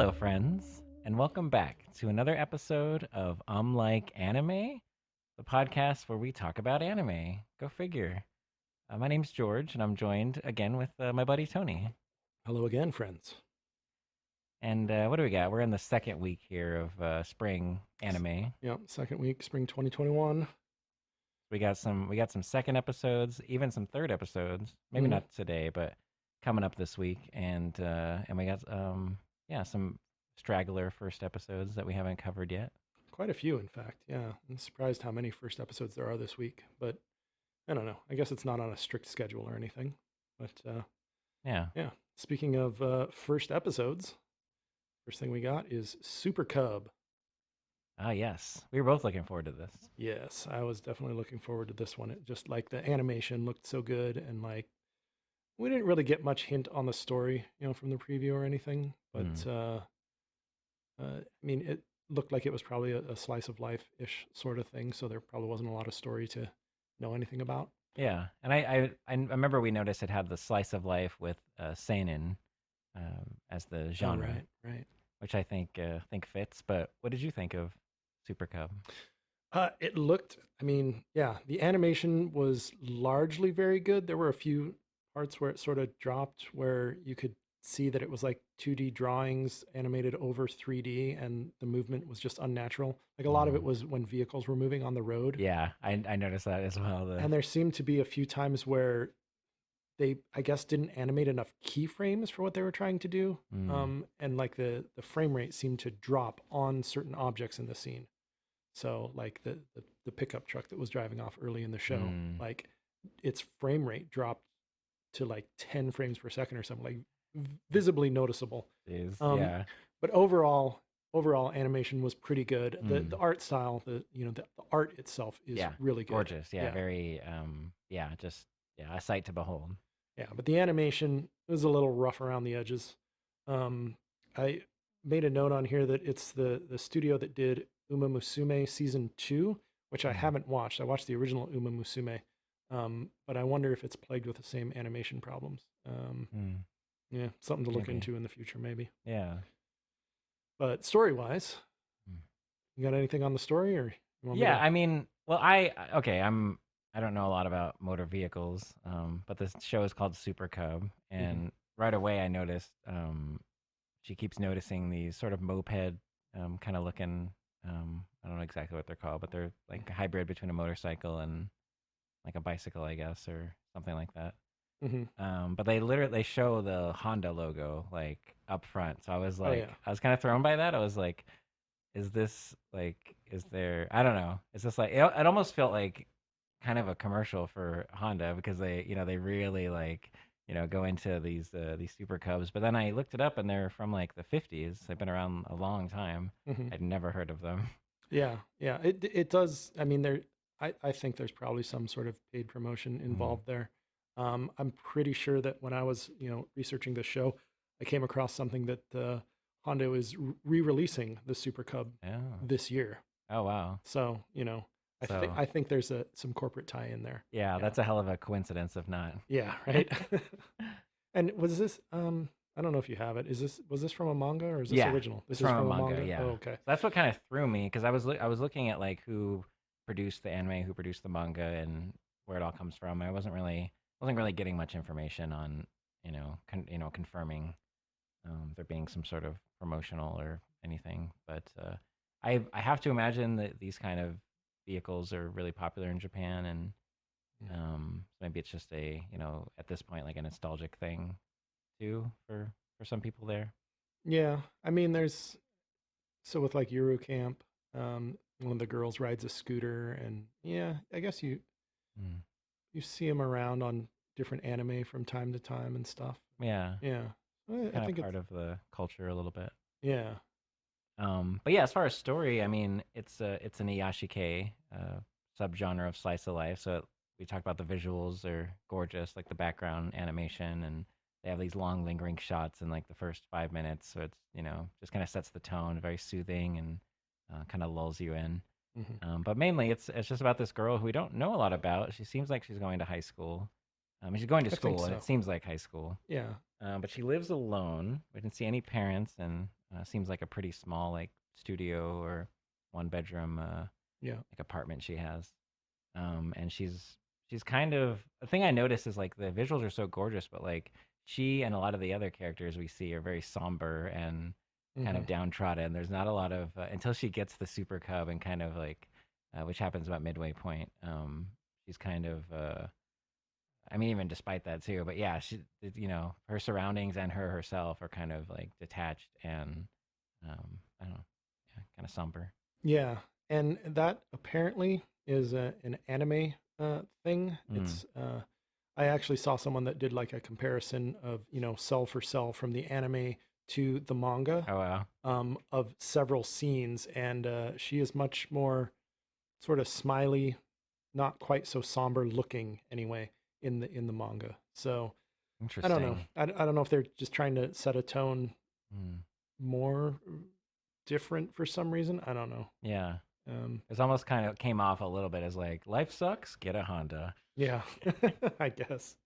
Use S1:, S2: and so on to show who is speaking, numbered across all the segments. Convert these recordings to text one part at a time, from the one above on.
S1: Hello, friends, and welcome back to another episode of Like Anime, the podcast where we talk about anime. Go figure. My name's George, and I'm joined again with my buddy Tony.
S2: Hello again, friends.
S1: And what do we got? We're in the second week here of spring anime.
S2: Yeah, second week, spring 2021.
S1: We got some second episodes, even some third episodes. Maybe
S2: Hmm.
S1: not today, but coming up this week, and we got some straggler first episodes that we haven't covered yet.
S2: Quite a few, in fact. Yeah, I'm surprised how many first episodes there are this week, but I don't know. I guess it's not on a strict schedule or anything. But
S1: Yeah.
S2: yeah, speaking of first episodes, first thing we got is Super Cub.
S1: Ah, yes. We were both looking forward to this.
S2: Yes, I was definitely looking forward to this one. It just like the animation looked so good, and like we didn't really get much hint on the story, from the preview or anything. But
S1: Mm.
S2: I mean, it looked like it was probably a slice of life ish sort of thing, so there probably wasn't a lot of story to know anything about.
S1: Yeah, and I remember we noticed it had the slice of life with seinen as the
S2: Oh,
S1: genre,
S2: right, right.
S1: which I think fits. But what did you think of Super Cub?
S2: It looked, I mean, yeah, the animation was largely very good. There were a few parts where it sort of dropped, where you could see that it was like 2D drawings animated over 3D, and the movement was just unnatural. Like a lot of it
S1: Mm.
S2: was when vehicles were moving on the road.
S1: Yeah, I noticed that as well. The
S2: And there seemed to be a few times where they, I guess, didn't animate enough keyframes for what they were trying to do.
S1: mm,
S2: And like the frame rate seemed to drop on certain objects in the scene. So like the pickup truck that was driving off early in the show,
S1: mm,
S2: like its frame rate dropped to like 10 frames per second or something, like visibly noticeable.
S1: is
S2: Um,
S1: yeah,
S2: but overall animation was pretty good. The
S1: mm,
S2: art style, the art itself is
S1: yeah,
S2: really good.
S1: gorgeous. Yeah,
S2: Yeah.
S1: very yeah, just yeah, a sight to behold.
S2: Yeah, but the animation was a little rough around the edges. I made a note on here that it's the studio that did Uma Musume season 2, which I
S1: Mm,
S2: haven't watched. I watched the original Uma Musume, but I wonder if it's plagued with the same animation problems.
S1: mm,
S2: Yeah, something to look
S1: maybe.
S2: into in the future, maybe.
S1: Yeah.
S2: But story wise,
S1: Mm.
S2: you got anything on the story, or you want me
S1: Yeah,
S2: to?
S1: I mean, well, okay, I don't know a lot about motor vehicles, but this show is called Super Cub,
S2: Hmm.
S1: and right away I noticed she keeps noticing these sort of moped kind of looking. I don't know exactly what they're called, but they're like a hybrid between a motorcycle and like a bicycle, I guess, or something like that.
S2: Hmm.
S1: But they literally they show the Honda logo like up front, so
S2: Oh yeah.
S1: I was kind of thrown by that. I was like, is this like is there I don't know, is this like it almost felt like kind of a commercial for Honda because they really like go into these super cubs, but then I looked it up and they're from like the 50s. They've been around a long time.
S2: Hmm.
S1: I'd never heard of them.
S2: Yeah, yeah. It does. I mean, I think there's probably some sort of paid promotion
S1: Mm.
S2: involved there. I'm pretty sure that when I was, researching the show, I came across something that Hondo is re-releasing the Super Cub
S1: Oh.
S2: this year.
S1: Oh, wow.
S2: So,
S1: So
S2: I think there's some corporate tie in there.
S1: yeah,
S2: Yeah.
S1: that's a hell of a coincidence if not.
S2: Yeah, right. And was this I don't know if you have it. Was this from a manga or is this
S1: Yeah,
S2: original?
S1: it's
S2: This is
S1: from a
S2: from a
S1: manga.
S2: manga?
S1: Yeah,
S2: Oh, okay.
S1: so that's what kind of threw me because I was looking at like who produced the anime, who produced the manga, and where it all comes from. I wasn't really getting much information on confirming there being some sort of promotional or anything. But I have to imagine that these kind of vehicles are really popular in Japan, and maybe it's just a at this point like a nostalgic thing too for some people there.
S2: Yeah, I mean, so with like Euro Camp, one of the girls rides a scooter, and yeah, I guess
S1: Mm.
S2: you see him around on different anime from time to time and stuff.
S1: Yeah,
S2: Yeah, I
S1: kind of
S2: think it's
S1: part of the culture a little bit.
S2: yeah.
S1: But yeah, as far as story, I mean, it's an Iyashike subgenre of slice of life. So we talked about the visuals; they're gorgeous, like the background animation, and they have these long, lingering shots in like the first 5 minutes. So it's just kind of sets the tone, very soothing, and kind of lulls you in.
S2: Hmm.
S1: But mainly, it's just about this girl who we don't know a lot about. She seems like she's going to high school, She's going to
S2: I think
S1: school, and it
S2: so.
S1: seems like high school.
S2: Yeah.
S1: But she lives alone. We didn't see any parents, and seems like a pretty small like studio or one bedroom
S2: Yeah.
S1: like apartment she has. And she's kind of the thing I noticed is like the visuals are so gorgeous, but like she and a lot of the other characters we see are very somber and kind
S2: Hmm.
S1: of downtrodden. There's not a lot of until she gets the super cub and kind of like which happens about midway point. She's kind of I mean, even despite that too, but yeah, her surroundings and her herself are kind of like detached and I don't know, yeah, kind of somber.
S2: Yeah. And that apparently is an anime thing.
S1: Mm.
S2: I actually saw someone that did like a comparison of, cell for cell from the anime to the manga
S1: Oh wow,
S2: of several scenes. And she is much more sort of smiley, not quite so somber looking anyway in the manga. So I don't know.
S1: interesting.
S2: I don't know if they're just trying to set a tone
S1: Mm.
S2: more different for some reason. I don't know.
S1: Yeah,
S2: Um,
S1: it's almost kind of came off a little bit as like life sucks, get a Honda.
S2: yeah, I guess.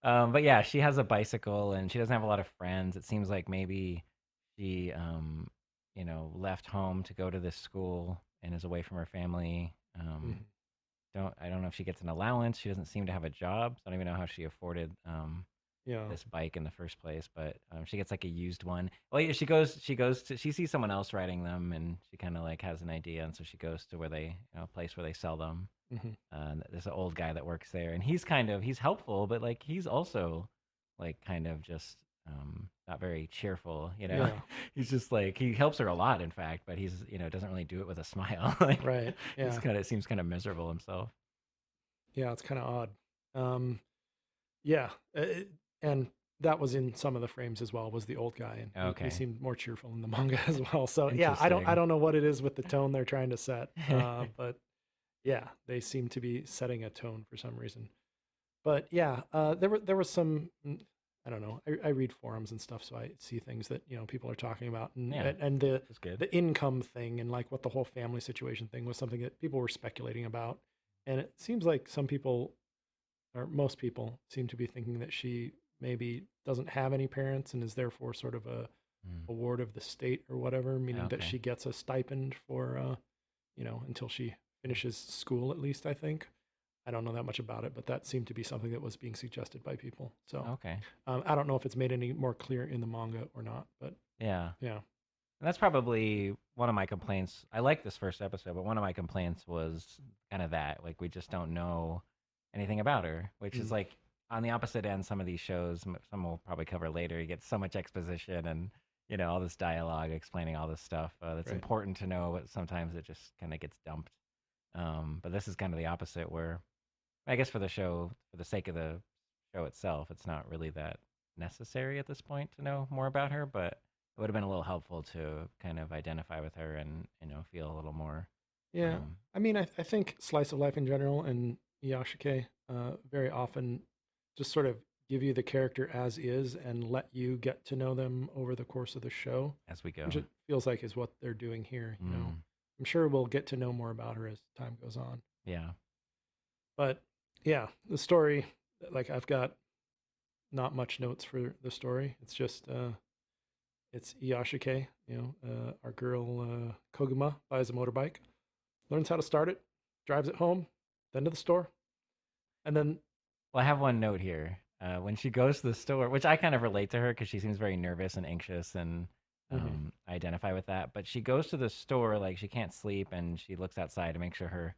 S1: But yeah, she has a bicycle and she doesn't have a lot of friends. It seems like maybe she, left home to go to this school and is away from her family.
S2: Mhm.
S1: I don't know if she gets an allowance. She doesn't seem to have a job. So I don't even know how she afforded
S2: Yeah.
S1: this bike in the first place, but she gets like a used one. Well, yeah, she sees someone else riding them, and she kind of like has an idea, and so she goes to where a place where they sell them.
S2: Hmm.
S1: There's an old guy that works there, and he's helpful, but like he's also like kind of just not very cheerful.
S2: Yeah.
S1: He's just like he helps her a lot, in fact, but he's doesn't really do it with a smile. Like
S2: Right.
S1: he's
S2: Yeah.
S1: kind of seems kind of miserable himself.
S2: Yeah. It's kind of odd. Um, yeah. And that was in some of the frames as well. Was the old guy, and he
S1: Okay,
S2: seemed more cheerful in the manga as well. So yeah, I
S1: interesting.
S2: don't know what it is with the tone they're trying to set. But yeah, they seem to be setting a tone for some reason. But yeah, there was some. I don't know. I read forums and stuff, so I see things that people are talking about, and
S1: Yeah,
S2: and the
S1: that's good.
S2: the income thing and like what the whole family situation thing was something that people were speculating about, and it seems like some people or most people seem to be thinking that she maybe doesn't have any parents and is therefore sort of
S1: Mm,
S2: a ward of the state or whatever, meaning that
S1: okay.
S2: she gets a stipend for until she finishes school at least. I think. I don't know that much about it, but that seemed to be something that was being suggested by people. So
S1: Okay.
S2: I don't know if it's made any more clear in the manga or not, but
S1: Yeah.
S2: yeah.
S1: And that's probably one of my complaints. I like this first episode, but one of my complaints was kind of that. Like, we just don't know anything about her, which is
S2: Mm,
S1: like on the opposite end, some of these shows, some we'll probably cover later, you get so much exposition and, all this dialogue explaining all this stuff that's
S2: right.
S1: important to know, but sometimes it just kind of gets dumped. But this is kind of the opposite, where I guess for the show, for the sake of the show itself, it's not really that necessary at this point to know more about her, but it would have been a little helpful to kind of identify with her and, feel a little more.
S2: Yeah.
S1: Um,
S2: I mean, I think slice of life in general and Yashike very often just sort of give you the character as is and let you get to know them over the course of the show,
S1: as we
S2: which
S1: go.
S2: it feels like is what they're doing here.
S1: Mm,
S2: I'm sure we'll get to know more about her as time goes on.
S1: yeah.
S2: But yeah, the story, like I've got not much notes for the story. It's just it's Iyashike, our girl Koguma buys a motorbike, learns how to start it, drives it home, then to the store, and then
S1: Well, I have one note here. When she goes to the store, which I kind of relate to her because she seems very nervous and anxious, and
S2: mhm,
S1: I identify with that. But she goes to the store like she can't sleep, and she looks outside to make sure her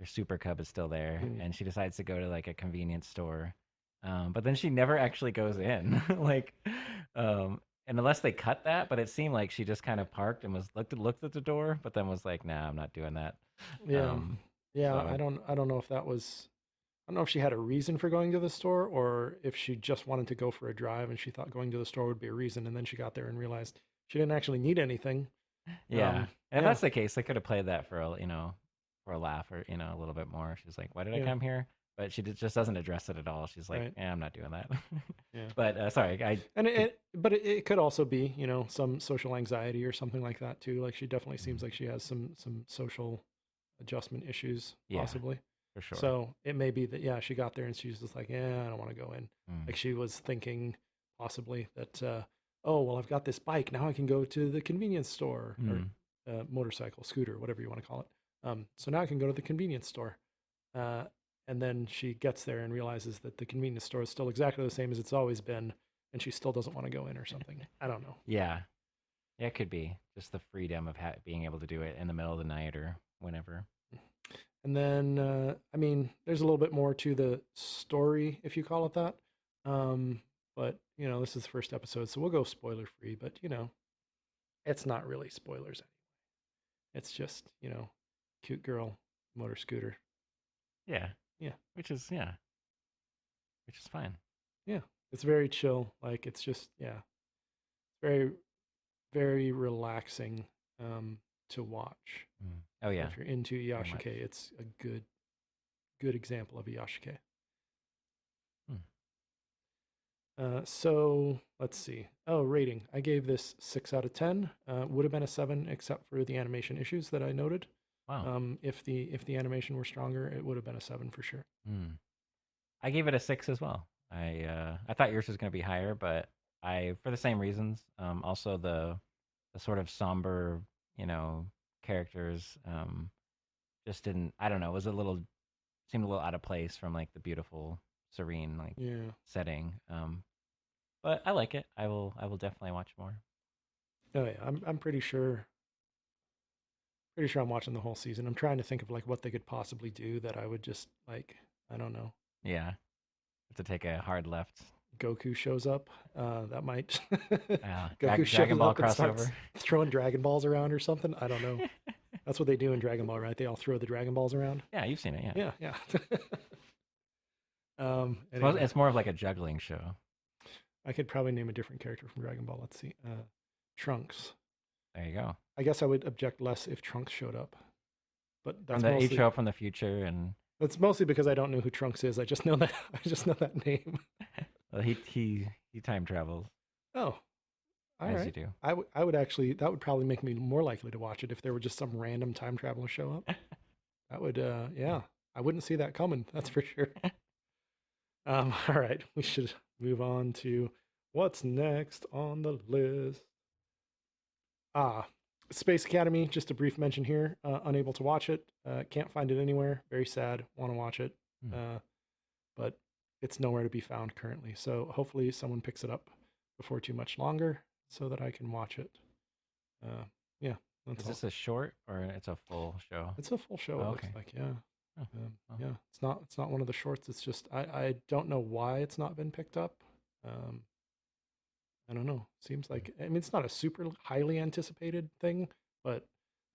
S1: super cub is still there,
S2: mm,
S1: and she decides to go to like a convenience store. But then she never actually goes in, like, and unless they cut that, but it seemed like she just kind of parked and was looked at the door, but then was like, "Nah, I'm not doing that."
S2: yeah,
S1: Um,
S2: yeah.
S1: so
S2: I don't know if that was. I don't know if she had a reason for going to the store or if she just wanted to go for a drive and she thought going to the store would be a reason, and then she got there and realized she didn't actually need anything.
S1: yeah, and if
S2: Yeah,
S1: that's the case, they could have played that for for a laugh or a little bit more. She's like, "Why did I
S2: yeah,
S1: come here?" But just doesn't address it at all. She's like,
S2: right,
S1: "Yeah, I'm not doing that."
S2: yeah.
S1: But sorry, I
S2: And
S1: could.
S2: but it could also be, some social anxiety or something like that too. Like she definitely seems
S1: Mm,
S2: like she has some social adjustment issues,
S1: yeah,
S2: possibly.
S1: for sure.
S2: So it may be that, yeah, she got there and she was just like, yeah, I don't want to go in.
S1: Mm.
S2: Like she was thinking possibly that, oh, well, I've got this bike. Now I can go to the convenience store or
S1: Mm.
S2: motorcycle, scooter, whatever you want to call it. So now I can go to the convenience store. Uh, and then she gets there and realizes that the convenience store is still exactly the same as it's always been. And she still doesn't want to go in or something. I don't know.
S1: Yeah, yeah, it could be just the freedom of being able to do it in the middle of the night or whenever.
S2: And then, I mean, there's a little bit more to the story, if you call it that. Um, but, this is the first episode, so we'll go spoiler free. But, it's not really spoilers. It's just, cute girl, motor scooter.
S1: Yeah,
S2: Yeah.
S1: yeah, which is fine.
S2: Yeah. It's very chill. Like, it's just, yeah, very, very relaxing to watch.
S1: Mm. Oh
S2: So
S1: yeah,
S2: if you're into
S1: very much.
S2: Yashike, it's a good example of a Yashike.
S1: Mm.
S2: So let's see. Oh, rating. I gave this 6 out of 10. Would have been a 7, except for the animation issues that I noted.
S1: Wow.
S2: If the animation were stronger, it would have been a 7 for sure.
S1: Mm. I gave it a 6 as well. I thought yours was going to be higher, but I for the same reasons. Also the sort of somber, you know, characters just didn't. I don't know. It was a little seemed a little out of place from like the beautiful, serene like
S2: Yeah.
S1: setting. But I like it. I will definitely watch more.
S2: Oh yeah. I'm pretty sure. Pretty sure I'm watching the whole season. I'm trying to think of like what they could possibly do that I would just like. I don't know.
S1: Yeah, have to take a hard left.
S2: Goku shows up. That might. Goku
S1: Dragon
S2: shows
S1: Ball
S2: up and starts
S1: crossover.
S2: throwing Dragon Balls around or something. I don't know. That's what they do in Dragon Ball, right? They all throw the Dragon Balls around.
S1: Yeah, you've seen it. Yeah,
S2: Yeah, yeah. Anyway,
S1: it's more of like a juggling show.
S2: I could probably name a different character from Dragon Ball. Let's see. Trunks.
S1: There you go.
S2: I guess I would object less if Trunks showed up, but
S1: From the he'd show up from the future, and
S2: that's mostly because I don't know who Trunks is. I just know that I just know that name.
S1: well, he time travels
S2: Oh, all
S1: as you
S2: right.
S1: do.
S2: I would actually that would probably make me more likely to watch it if there were just some random time traveler show up. That would yeah, I wouldn't see that coming. That's for sure. All right, we should move on to what's next on the list. Ah, Space Academy. Just a brief mention here. Unable to watch it. Can't find it anywhere. Very sad. Want to watch it,
S1: Hmm.
S2: but it's nowhere to be found currently. So hopefully someone picks it up before too much longer, so that I can watch it. Yeah, that's
S1: Is
S2: all.
S1: this a short or it's a full show?
S2: It's a full show.
S1: Oh,
S2: It looks
S1: okay.
S2: like, yeah.
S1: Oh, well,
S2: Yeah, it's not one of the shorts. It's just I don't know why it's not been picked up. Um, I don't know. Seems like, I mean, it's not a super highly anticipated thing, but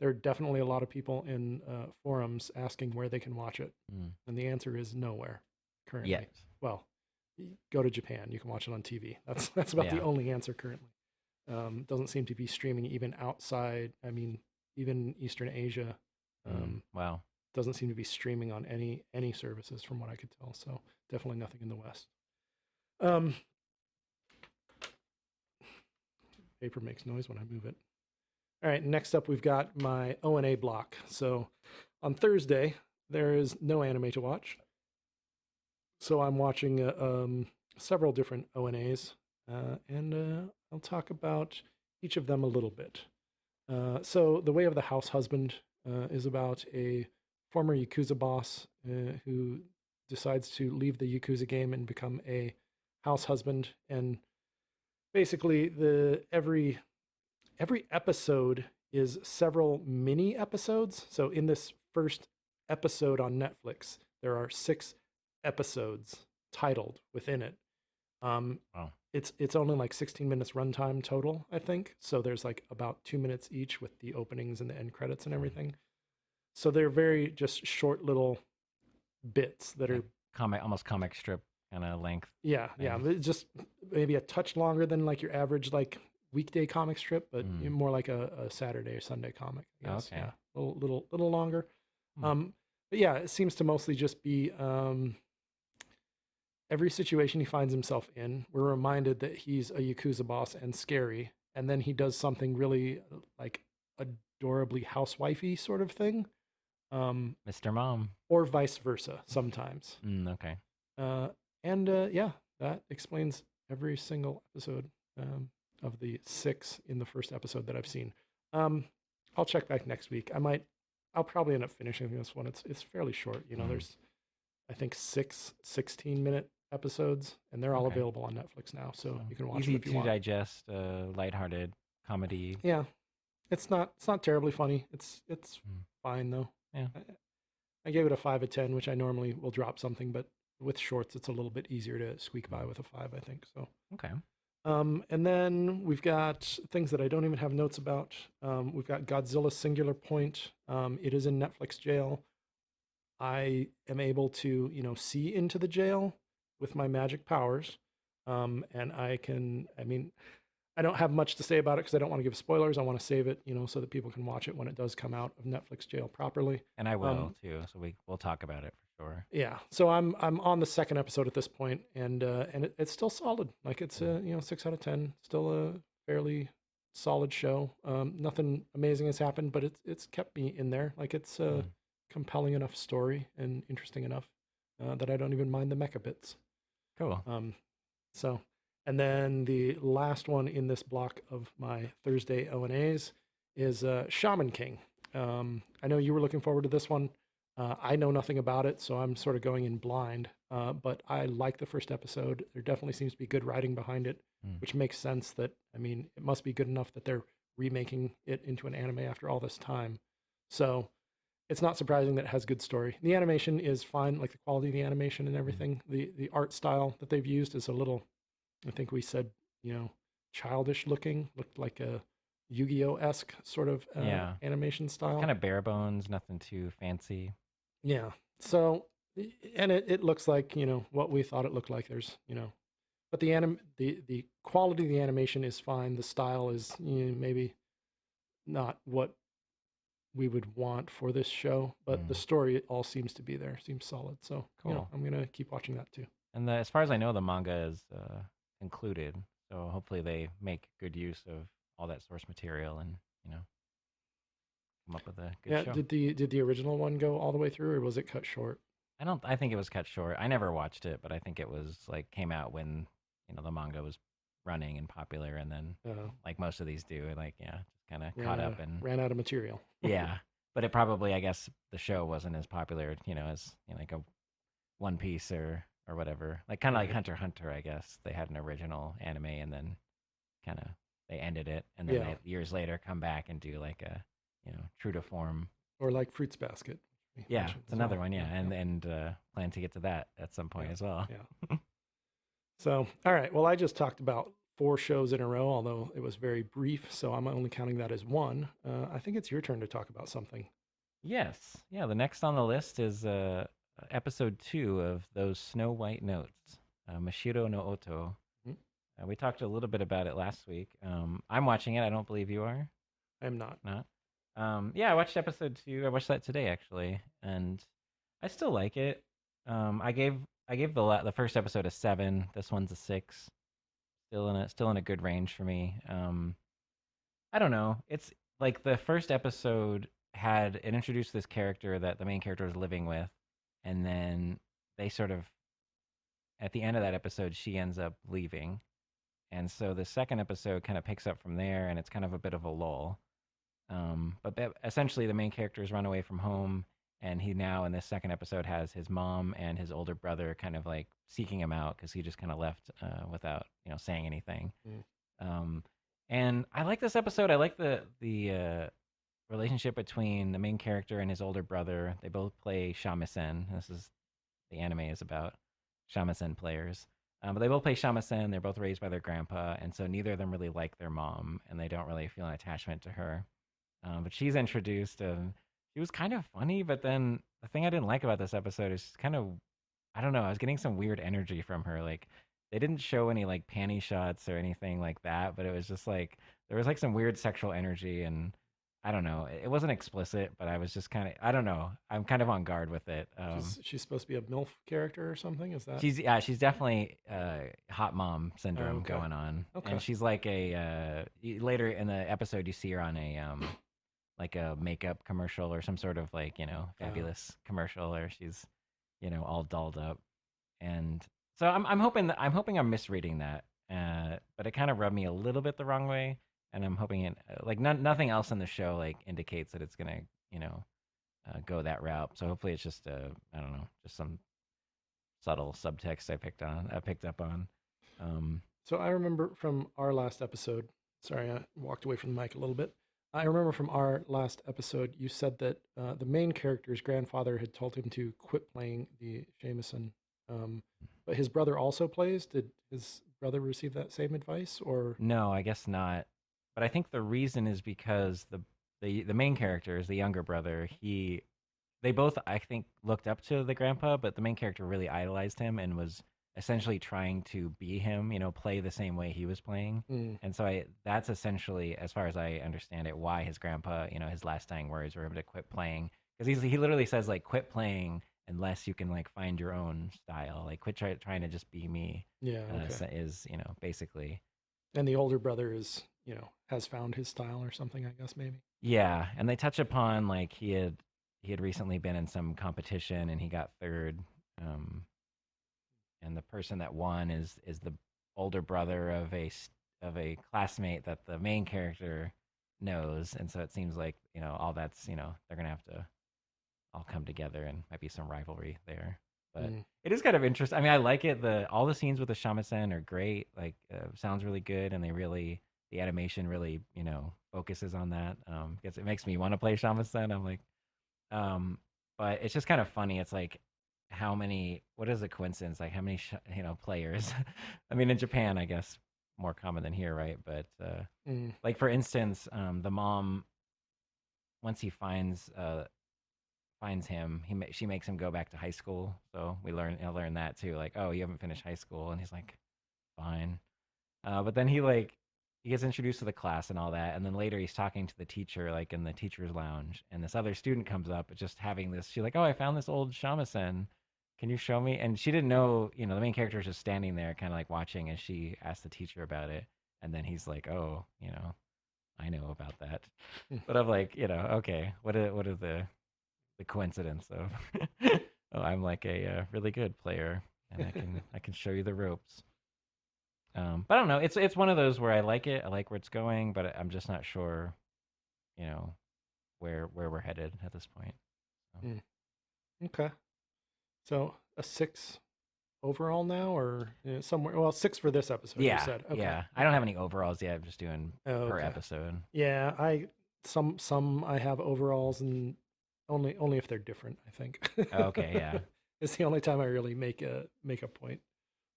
S2: there are definitely a lot of people in forums asking where they can watch it,
S1: mm.
S2: and the answer is nowhere currently.
S1: Yet.
S2: Well, go to Japan. You can watch it on TV. That's about the
S1: Yeah.
S2: only answer currently. Doesn't seem to be streaming even outside. I mean, even Eastern Asia.
S1: Wow.
S2: Doesn't seem to be streaming on any services from what I could tell. So definitely nothing in the West. Paper makes noise when I move it. All right, next up we've got my O&A block. So on Thursday there is no anime to watch. So I'm watching several different O&As, and I'll talk about each of them a little bit. So The Way of the Househusband is about a former Yakuza boss who decides to leave the Yakuza game and become a house husband. And basically, every episode is several mini episodes. So in this first episode on Netflix, there are 6 episodes titled within it.
S1: Wow.
S2: It's only like 16 minutes runtime total, I think. So there's like about 2 minutes each with the openings and the end credits and everything. So they're very just short little bits that
S1: Like
S2: are
S1: almost comic strip kind of length.
S2: yeah,
S1: thing.
S2: just maybe a touch longer than like your average like weekday comic strip, but more like a Saturday or Sunday comic, I guess.
S1: Okay.
S2: Yeah, a little longer.
S1: Hmm.
S2: But yeah, it seems to mostly just be every situation he finds himself in, we're reminded that he's a Yakuza boss and scary, and then he does something really like adorably housewifey sort of thing.
S1: Mr. Mom.
S2: or vice versa sometimes.
S1: Okay.
S2: Uh, and yeah, that explains every single episode of the 6 in the first episode that I've seen. Um, I'll check back next week. I'll probably end up finishing this one. It's fairly short.
S1: Mm.
S2: There's I think 6 16-minute episodes, and they're all
S1: Okay.
S2: available on Netflix now, so you can watch them
S1: Easy
S2: if you
S1: to
S2: want.
S1: digest, lighthearted comedy.
S2: Yeah, it's not terribly funny. It's
S1: Mm.
S2: fine though.
S1: Yeah.
S2: I gave it a 5 of 10, which I normally will drop something, but with shorts, it's a little bit easier to squeak by
S1: Mm.
S2: with a 5, I think. So,
S1: Okay.
S2: and then we've got things that I don't even have notes about. We've got Godzilla Singular Point. It is in Netflix jail. I am able to, see into the jail with my magic powers. And I mean, I don't have much to say about it because I don't want to give spoilers. I want to save it, so that people can watch it when it does come out of Netflix jail properly.
S1: And I will
S2: Um,
S1: too. So we'll talk about it for sure.
S2: yeah, so I'm on the second episode at this point, and it's still solid. Like it's
S1: Mm.
S2: a 6 out of 10, still a fairly solid show. Nothing amazing has happened, but it's kept me in there. Like it's a
S1: Mm.
S2: compelling enough story and interesting enough that I don't even mind the mecha bits.
S1: Cool.
S2: So, and then the last one in this block of my Thursday O&As is Shaman King. I know you were looking forward to this one. I know nothing about it, so I'm sort of going in blind. But I like the first episode. There definitely seems to be good writing behind it,
S1: Mm.
S2: which makes sense that, I mean, it must be good enough that they're remaking it into an anime after all this time. So it's not surprising that it has good story. The animation is fine, like the quality of the animation and
S1: Mm.
S2: everything. The art style that they've used is a little, I think we said, childish looking, looked like a Yu-Gi-Oh esque sort of
S1: Yeah.
S2: animation style.
S1: Kind of bare bones, nothing too fancy.
S2: Yeah. So, and it looks like what we thought it looked like. There's but the quality of the animation is fine. The style is maybe not what we would want for this show, but the
S1: Mm.
S2: story all seems to be there, seems solid. So,
S1: Cool.
S2: I'm gonna keep watching that too.
S1: And as far as I know, the manga is concluded. So hopefully they make good use of all that source material and come up with a good
S2: Yeah,
S1: show.
S2: did the original one go all the way through, or was it cut short?
S1: I think it was cut short. I never watched it, but I think it was like came out when the manga was running and popular, and then like most of these do, like just kind of caught up and
S2: ran out of material.
S1: yeah. But it probably, I guess, the show wasn't as popular, as like a One Piece or whatever. Like kind of like
S2: Right.
S1: Hunter x Hunter, I guess. They had an original anime and then kind of they ended it, and then
S2: Yeah.
S1: they years later come back and do like a true to form.
S2: Or like Fruits Basket. we
S1: Yeah,
S2: mentioned
S1: it's
S2: as
S1: another
S2: well.
S1: one. Yeah, and plan to get to that at some point
S2: Yeah.
S1: as well.
S2: Yeah. So, all right. Well, I just talked about 4 shows in a row, although it was very brief, so I'm only counting that as one. I think it's your turn to talk about something.
S1: Yes. Yeah. The next on the list is episode 2 of those Snow White Notes, Mashiro no Oto.
S2: Mhm.
S1: We talked a little bit about it last week. I'm watching it. I don't believe you are.
S2: I'm not.
S1: Not. Yeah, I watched episode 2. I watched that today actually, and I still like it. I gave the first episode a 7. This one's a 6. Still in a good range for me. I don't know. It's like the first episode it introduced this character that the main character was living with, and then they sort of at the end of that episode she ends up leaving, and so the second episode kind of picks up from there, and it's kind of a bit of a lull. But essentially, the main characters run away from home, and he now in this second episode has his mom and his older brother kind of like seeking him out because he just kind of left without saying anything.
S2: Mm.
S1: And I like this episode. I like the relationship between the main character and his older brother. They both play shamisen. This is the anime is about shamisen players. But they both play shamisen. They're both raised by their grandpa, and so neither of them really like their mom, and they don't really feel an attachment to her. But she's introduced, and she was kind of funny. But then the thing I didn't like about this episode is she's kind of, I don't know. I was getting some weird energy from her. Like they didn't show any like panty shots or anything like that, but it was just like there was like some weird sexual energy, and I don't know. It wasn't explicit, but I was just kind of, I don't know. I'm kind of on guard with it.
S2: She's supposed to be a MILF character or something? Is that?
S1: She's definitely hot mom syndrome going on,
S2: Okay.
S1: and she's like later in the episode you see her on like a makeup commercial or some sort of like
S2: Uh,
S1: fabulous commercial, or she's all dolled up. And so I'm hoping I'm misreading that, but it kind of rubbed me a little bit the wrong way, and I'm hoping it like nothing else in the show like indicates that it's gonna you know go that route. So hopefully it's just I don't know, just some subtle subtext I picked up on. Um,
S2: so I remember from our last episode. Sorry, I walked away from the mic a little bit. I remember from our last episode, you said that the main character's grandfather had told him to quit playing the shamisen, um, but his brother also plays. Did his brother receive that same advice, or?
S1: no, I guess not. But I think the reason is because the main character is the younger brother. They both I think looked up to the grandpa, but the main character really idolized him and was essentially trying to be him, play the same way he was playing.
S2: Mm,
S1: And so that's essentially, as far as I understand it, why his grandpa, his last dying words were him to quit playing, because he literally says like quit playing unless you can like find your own style, like quit trying to just be me.
S2: yeah, okay.
S1: Is basically.
S2: And the older brother is, has found his style or something, I guess maybe.
S1: Yeah, and they touch upon like he had recently been in some competition and he got third. Um, and the person that won is the older brother of a classmate that the main character knows, and so it seems like all that's they're gonna have to all come together and might be some rivalry there. But
S2: Mm,
S1: it is kind of interesting. I mean, I like it. All the scenes with the shamisen are great. Like, sounds really good, and the animation really focuses on that. Because it makes me want to play shamisen. I'm like, um, but it's just kind of funny. It's like how many? What is the coincidence? Like how many players? I mean, in Japan, I guess more common than here, right? But
S2: mm,
S1: like for instance, the mom, once he finds him, she makes him go back to high school. So we learn that too. Like, oh, you haven't finished high school, and he's like, fine. But then he gets introduced to the class and all that, and then later he's talking to the teacher like in the teacher's lounge, and this other student comes up just having this. She's like, "Oh, I found this old shamisen. Can you show me?" And she didn't know, the main character is just standing there, kind of like watching as she asked the teacher about it, and then he's like, "Oh, I know about that."
S2: mm.
S1: But I'm like, okay, what are the coincidence of? Oh, I'm like a really good player, and I can show you the ropes. But I don't know. It's one of those where I like it. I like where it's going, but I'm just not sure, you know, where we're headed at this point. So.
S2: Mm, okay. So a 6 overall now, or somewhere? Well, 6 for this episode. You
S1: Yeah,
S2: said. Okay.
S1: yeah. I don't
S2: Okay.
S1: have any overalls yet. I'm just doing per
S2: Okay.
S1: episode.
S2: Yeah, some I have overalls, and only if they're different, I think.
S1: Okay, yeah.
S2: It's the only time I really make a point.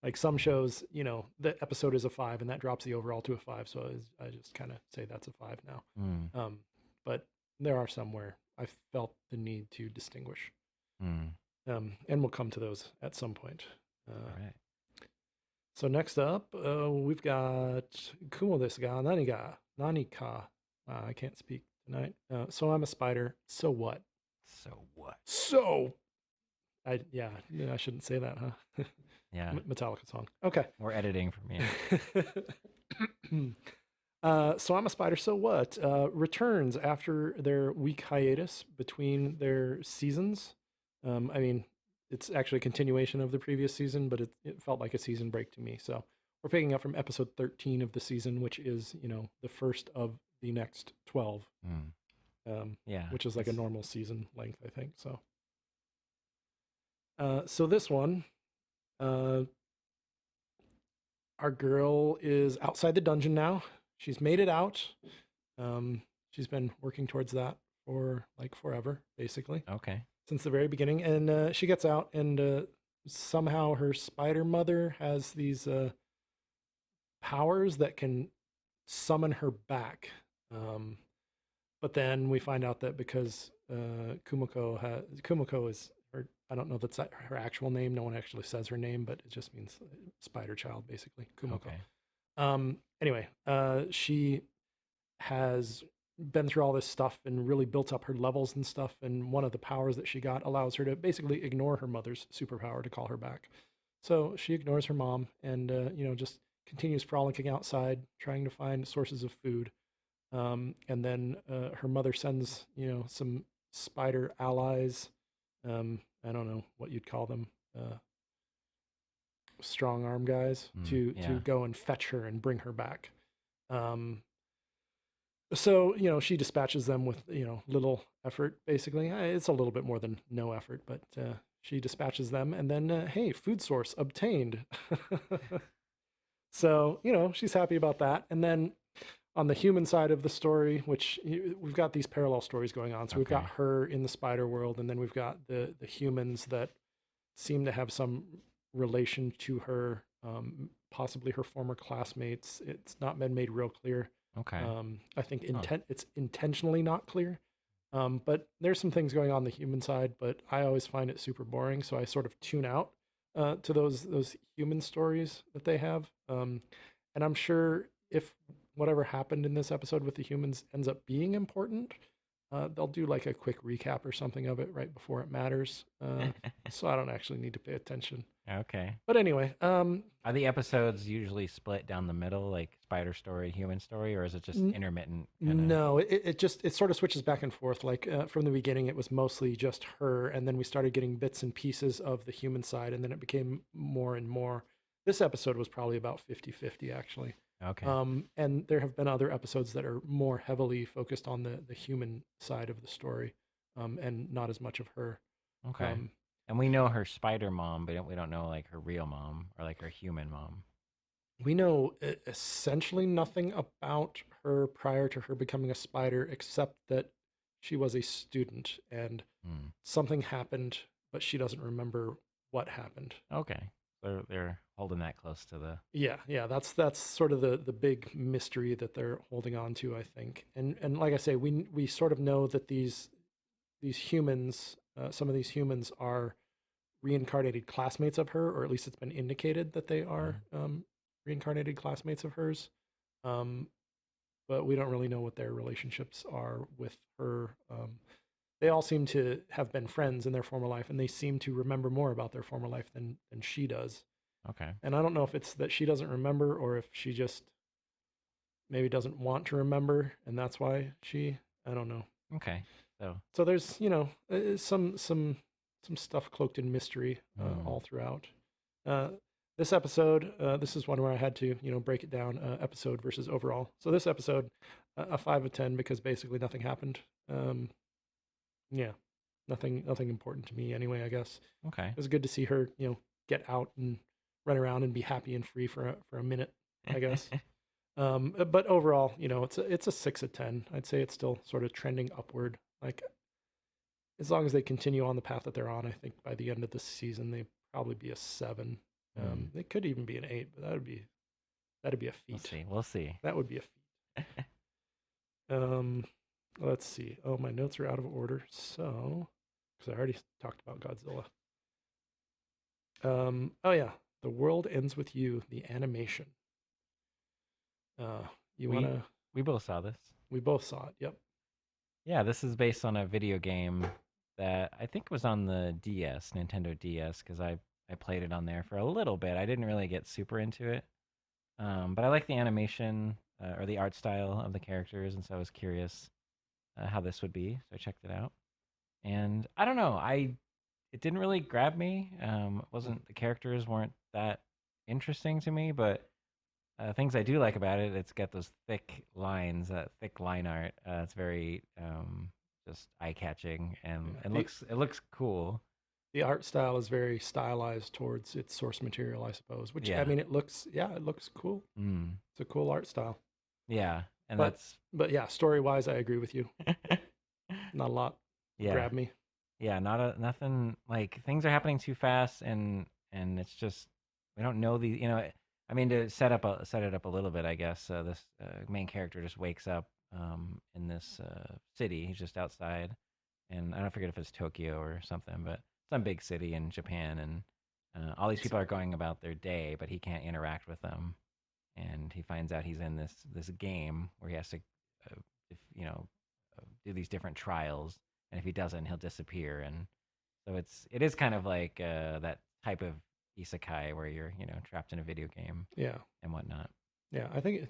S2: Like some shows, the episode is a 5 and that drops the overall to a 5, so I just kind of say that's a 5 now.
S1: Mm,
S2: Um, but there are some where I felt the need to distinguish.
S1: mm.
S2: And we'll come to those at some point.
S1: All right.
S2: So next up, we've got Kumo Desu ga Nani ga Nani ka. I can't speak tonight. So I'm a spider. So what?
S1: So what?
S2: So I shouldn't say that, huh?
S1: Yeah.
S2: Metallica song. Okay.
S1: More editing for me.
S2: So I'm a spider. So what? Returns after their week hiatus between their seasons. I mean, it's actually a continuation of the previous season, but it felt like a season break to me. So we're picking up from episode 13 of the season, which is the first of the next 12,
S1: Mm. Yeah.
S2: which is like a
S1: It's
S2: normal season length, I think. So, so this one, uh, our girl is outside the dungeon now. She's made it out. She's been working towards that for like forever, basically,
S1: okay.
S2: since the very beginning. And she gets out, and somehow her spider mother has these powers that can summon her back. Um, but then we find out that because Kumiko is her, I don't know if that's her actual name. No one actually says her name, but it just means spider child, basically. Kumiko.
S1: Okay.
S2: Anyway, she has been through all this stuff and really built up her levels and stuff. And one of the powers that she got allows her to basically ignore her mother's superpower to call her back. So she ignores her mom and, just continues frolicking outside, trying to find sources of food. And then her mother sends some spider allies. I don't know what you'd call them, strong arm guys, to
S1: Yeah.
S2: go and fetch her and bring her back. Um, so she dispatches them with little effort. Basically, it's a little bit more than no effort, but she dispatches them, and then hey, food source obtained. So she's happy about that, and then on the human side of the story, which we've got these parallel stories going on. So we've got
S1: Okay.
S2: her in the spider world, and then we've got the humans that seem to have some relation to her, possibly her former classmates. It's not been made real clear.
S1: Okay.
S2: I think
S1: Oh,
S2: it's intentionally not clear. But there's some things going on the human side, but I always find it super boring, so I sort of tune out to those human stories that they have. And I'm sure if whatever happened in this episode with the humans ends up being important, they'll do like a quick recap or something of it right before it matters. So I don't actually need to pay attention.
S1: okay.
S2: But anyway,
S1: Are the episodes usually split down the middle, like spider story, human story, or is it just intermittent kind of?
S2: no, it sort of switches back and forth. Like from the beginning, it was mostly just her, and then we started getting bits and pieces of the human side, and then it became more and more. This episode was probably about 50-50 actually.
S1: Okay.
S2: And there have been other episodes that are more heavily focused on the human side of the story, and not as much of her.
S1: Okay.
S2: Um,
S1: And we know her spider mom, but we don't know like her real mom or like her human mom.
S2: we know essentially nothing about her prior to her becoming a spider, except that she was a student and
S1: Hmm.
S2: something happened, but she doesn't remember what happened.
S1: Okay. They're holding that close to the.
S2: Yeah, that's sort of the big mystery that they're holding on to, I think. And like I say, we sort of know that these humans, some of these humans are reincarnated classmates of her, or at least it's been indicated that they
S1: Uh,
S2: are reincarnated classmates of hers. Um, but we don't really know what their relationships are with her. They all seem to have been friends in their former life, and they seem to remember more about their former life than she does.
S1: okay.
S2: And I don't know if it's that she doesn't remember or if she just maybe doesn't want to remember, and that's why I don't know.
S1: Okay. So.
S2: So there's some stuff cloaked in mystery
S1: Hmm.
S2: all throughout. Uh, this episode, this is one where I had to break it down, episode versus overall. So this episode, a 5 of 10 because basically nothing happened. Um, yeah, nothing important to me anyway. I guess
S1: Okay.
S2: it was good to see her get out and run around and be happy and free for a minute. I guess. But overall, it's a 6 of 10. I'd say it's still sort of trending upward. Like as long as they continue on the path that they're on, I think by the end of the season they probably be a 7.
S1: Hmm.
S2: They could even be an 8, but that'd be a
S1: We'll
S2: feat.
S1: see. We'll see.
S2: That would be a feat. Um, let's see. Oh, my notes are out of order. So, because I already talked about Godzilla. Oh yeah, The World Ends with You, the animation. You
S1: we
S2: wanna?
S1: we both saw this.
S2: We both saw it. Yep.
S1: Yeah, this is based on a video game that I think was on the DS, Nintendo DS, because I played it on there for a little bit. I didn't really get super into it, but I like the animation or the art style of the characters, and so I was curious how this would be. So I checked it out, and I don't know, I it didn't really grab me. It wasn't the characters weren't that interesting to me, but things I do like about it, it's got those thick lines, that thick line art. It's very just eye catching, and
S2: Yeah.
S1: it looks cool.
S2: The art style is very stylized towards its source material, I suppose. Which I
S1: Yeah,
S2: mean, it looks cool.
S1: mm,
S2: It's a cool art style.
S1: yeah, and
S2: But
S1: that's
S2: but yeah, story wise, I agree with you. Not a lot
S1: yeah,
S2: grabbed me.
S1: yeah. Nothing like things are happening too fast, and it's just we don't know the I mean to set it up a little bit, I guess. This main character just wakes up in this city. He's just outside, and I don't forget if it's Tokyo or something, but some big city in Japan, and all these
S2: It's
S1: people are going about their day, but he can't interact with them, and he finds out he's in this game where he has to, if, do these different trials, and if he doesn't, he'll disappear, and so it is kind of like that type of isekai where you're trapped in a video game
S2: yeah,
S1: and whatnot.
S2: yeah. I think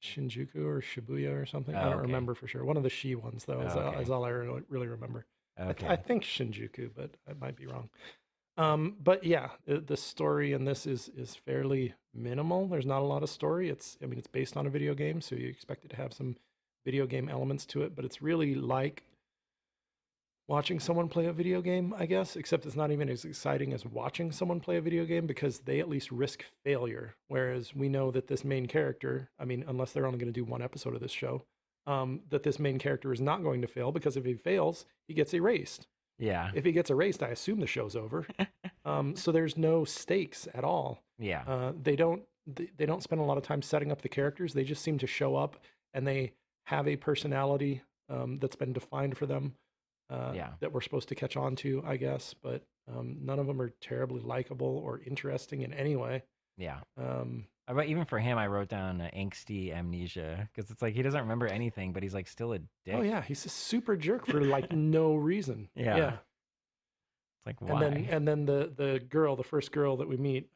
S2: Shinjuku or Shibuya or something. I
S1: Oh,
S2: don't
S1: okay.
S2: remember for sure. One of the Shi ones though
S1: Oh,
S2: is
S1: okay.
S2: all I really remember. I
S1: Okay.
S2: think Shinjuku, but I might be wrong. But yeah, the story in this is fairly minimal. There's not a lot of story. I mean, it's based on a video game, so you expect it to have some video game elements to it, but it's really like watching someone play a video game, I guess, except it's not even as exciting as watching someone play a video game because they at least risk failure. Whereas we know that this main character, I mean, unless they're only going to do one episode of this show, that this main character is not going to fail because if he fails, he gets erased.
S1: Yeah.
S2: If he gets erased, I assume the show's over. So there's no stakes at all.
S1: Yeah.
S2: They don't spend a lot of time setting up the characters. They just seem to show up and they have a personality that's been defined for them
S1: Yeah.
S2: that we're supposed to catch on to, I guess. But none of them are terribly likable or interesting in any way.
S1: Yeah.
S2: Um,
S1: But even for him, I wrote down angsty amnesia because it's like he doesn't remember anything, but he's like still a
S2: oh
S1: dick.
S2: yeah, he's a super jerk for like no reason.
S1: Yeah.
S2: Yeah,
S1: It's like
S2: and then
S1: why?
S2: and then the girl, the first girl that we meet.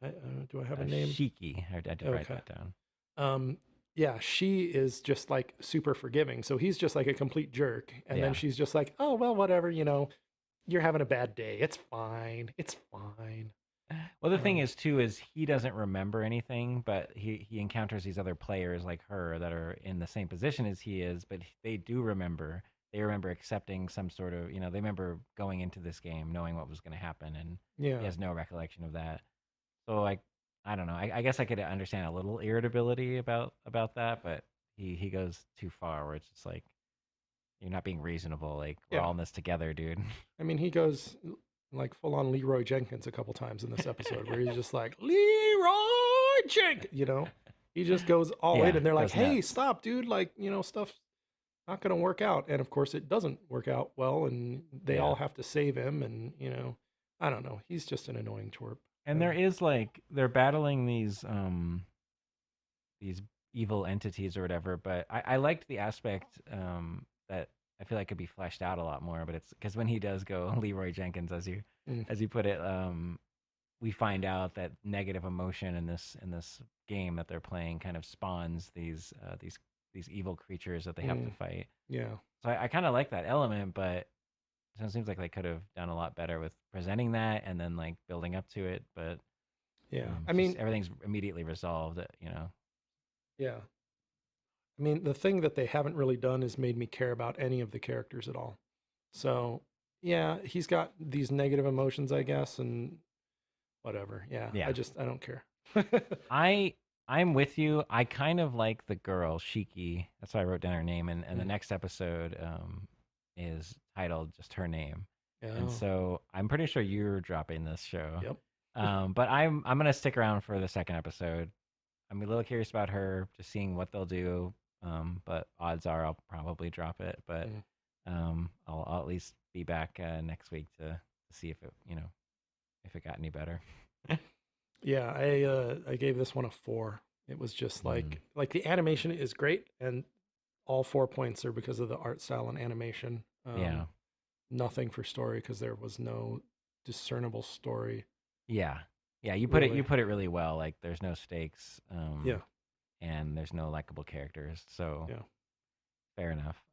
S2: Do I have a name?
S1: Shiki. I did write
S2: Okay.
S1: that down.
S2: Um, yeah, she is just like super forgiving. So he's just like a complete jerk. And then
S1: Yeah.
S2: she's just like, oh, well, whatever, you're having a bad day. It's fine. It's fine.
S1: Well, the thing
S2: Um,
S1: is too is he doesn't remember anything, but he encounters these other players like her that are in the same position as he is, but they do remember. They remember accepting some sort of, they remember going into this game knowing what was going to happen, and he
S2: yeah.
S1: has no recollection of that. So like, I don't know. I guess I could understand a little irritability about that, but he goes too far where it's just like you're not being reasonable. Like we're
S2: Yeah.
S1: all in this together, dude.
S2: I mean, he goes like full on Leroy Jenkins a couple times in this episode where he's just like, Leroy Jenkins. He just goes all in
S1: Yeah,
S2: and they're like,
S1: goes
S2: hey,
S1: nuts.
S2: stop, dude. Like, stuff's not going to work out. And of course, it doesn't work out well. And they
S1: Yeah.
S2: all have to save him. And, I don't know. He's just an annoying twerp.
S1: And there is like they're battling these evil entities or whatever. But I liked the aspect that I feel like could be fleshed out a lot more. But it's because when he does go Leroy Jenkins,
S2: Mm,
S1: as you put it, we find out that negative emotion in this game that they're playing kind of spawns these evil creatures that they have to
S2: mm,
S1: fight.
S2: yeah.
S1: So I kind of like that element, but it seems like they could have done a lot better with presenting that and then like building up to it. But
S2: Yeah. I
S1: it's just
S2: mean,
S1: everything's immediately resolved.
S2: yeah. I mean, the thing that they haven't really done is made me care about any of the characters at all. So, yeah, he's got these negative emotions, I guess, and whatever. Yeah,
S1: Yeah.
S2: I don't care.
S1: I I'm with you. I kind of like the girl Shiki. That's why I wrote down her name. And the
S2: Mm.
S1: next episode is titled just her name. And
S2: Oh,
S1: so I'm pretty sure you're dropping this show.
S2: yep.
S1: But I'm gonna stick around for the second episode. I'm a little curious about her, just seeing what they'll do. But odds are I'll probably drop it. But
S2: Mm.
S1: I'll at least be back next week to see if it got any better.
S2: Yeah, I gave this one a 4. It was just
S1: Mm,
S2: like the animation is great, and all 4 points are because of the art style and animation.
S1: yeah,
S2: Nothing for story because there was no discernible story
S1: yeah, yeah. You
S2: really.
S1: put it really well. Like there's no stakes,
S2: Yeah,
S1: and there's no likable characters. So
S2: yeah.
S1: fair enough.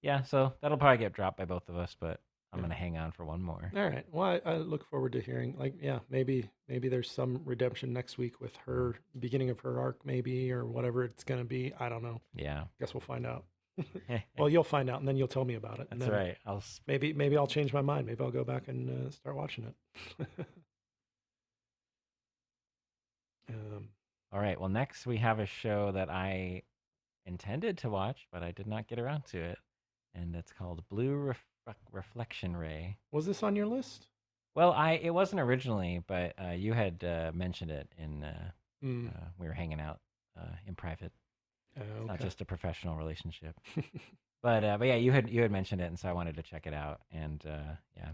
S1: Yeah. So that'll probably get dropped by both of us, but I'm
S2: Yeah.
S1: gonna hang on for one more.
S2: All right. Well, I look forward to hearing. Like, yeah, maybe there's some redemption next week with
S1: Mm.
S2: her beginning of her arc, maybe or whatever it's gonna be. I don't know.
S1: Yeah.
S2: Guess we'll find out. Well, you'll find out, and then you'll tell me about it, and
S1: That's
S2: then
S1: right.
S2: maybe I'll change my mind. Maybe I'll go back and start watching it. um,
S1: All right. Well, next we have a show that I intended to watch, but I did not get around to it, and it's called Reflection Ray.
S2: was this on your list?
S1: Well, I it wasn't originally, but you had mentioned it in
S2: Mm.
S1: we were hanging out in private. It's not
S2: Okay.
S1: just a professional relationship. But yeah, you had mentioned it, and so I wanted to check it out. And yeah,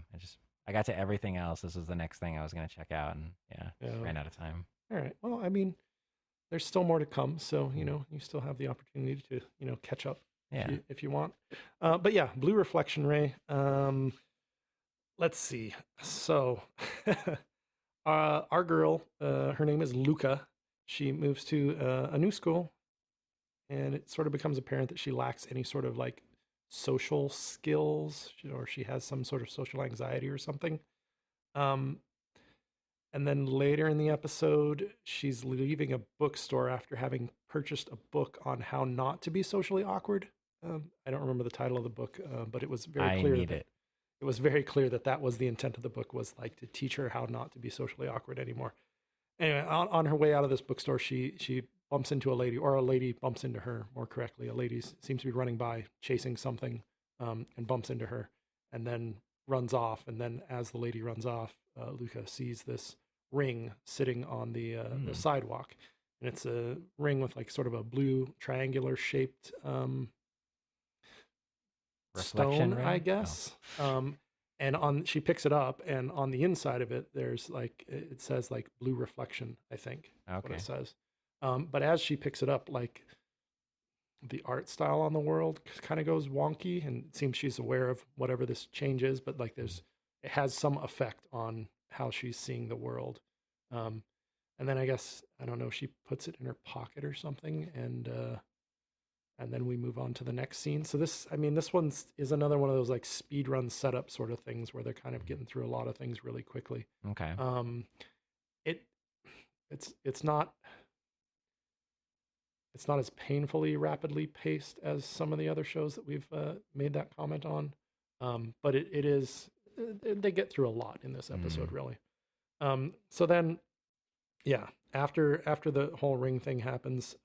S1: I got to everything else. This was the next thing I was gonna check out, and yeah, just
S2: Yeah.
S1: ran out of time.
S2: All right. Well, I mean, there's still more to come, so
S1: Mm.
S2: you still have the opportunity to catch up
S1: Yeah,
S2: if you want. But yeah, Blue Reflection Ray. Let's see. So, our girl, her name is Luca. She moves to a new school and it sort of becomes apparent that she lacks any sort of like social skills, or she has some sort of social anxiety or something. Um, and then later in the episode, she's leaving a bookstore after having purchased a book on how not to be socially awkward. I don't remember the title of the book, but it was very
S1: I
S2: clear
S1: need
S2: that
S1: it.
S2: that was the intent of the book, was like to teach her how not to be socially awkward anymore. Anyway, on her way out of this bookstore, she bumps into a lady, or a lady bumps into her, more correctly. A lady seems to be running by, chasing something, and bumps into her, and then runs off. And then, as the lady runs off, Luca sees this ring sitting on the
S1: Hmm.
S2: sidewalk, and it's a ring with like sort of a blue triangular shaped
S1: Reflection
S2: stone, I
S1: ring? Oh,
S2: guess. And on she picks it up, and on the inside of it, there's like it says like blue reflection. I think is what it
S1: okay.
S2: says. But as she picks it up, like the art style on the world kind of goes wonky, and it seems she's aware of whatever this change is, but like
S1: Hmm.
S2: it has some effect on how she's seeing the world. Um, and then I guess I don't know, she puts it in her pocket or something, and then we move on to the next scene. So this, I mean, this one's is another one of those like speed run setup sort of things where they're kind of getting through a lot of things really quickly.
S1: Okay.
S2: Um, it it's not as painfully rapidly paced as some of the other shows that we've made that comment on, but it is they get through a lot in this episode
S1: Hmm.
S2: really. So then, yeah, after the whole ring thing happens,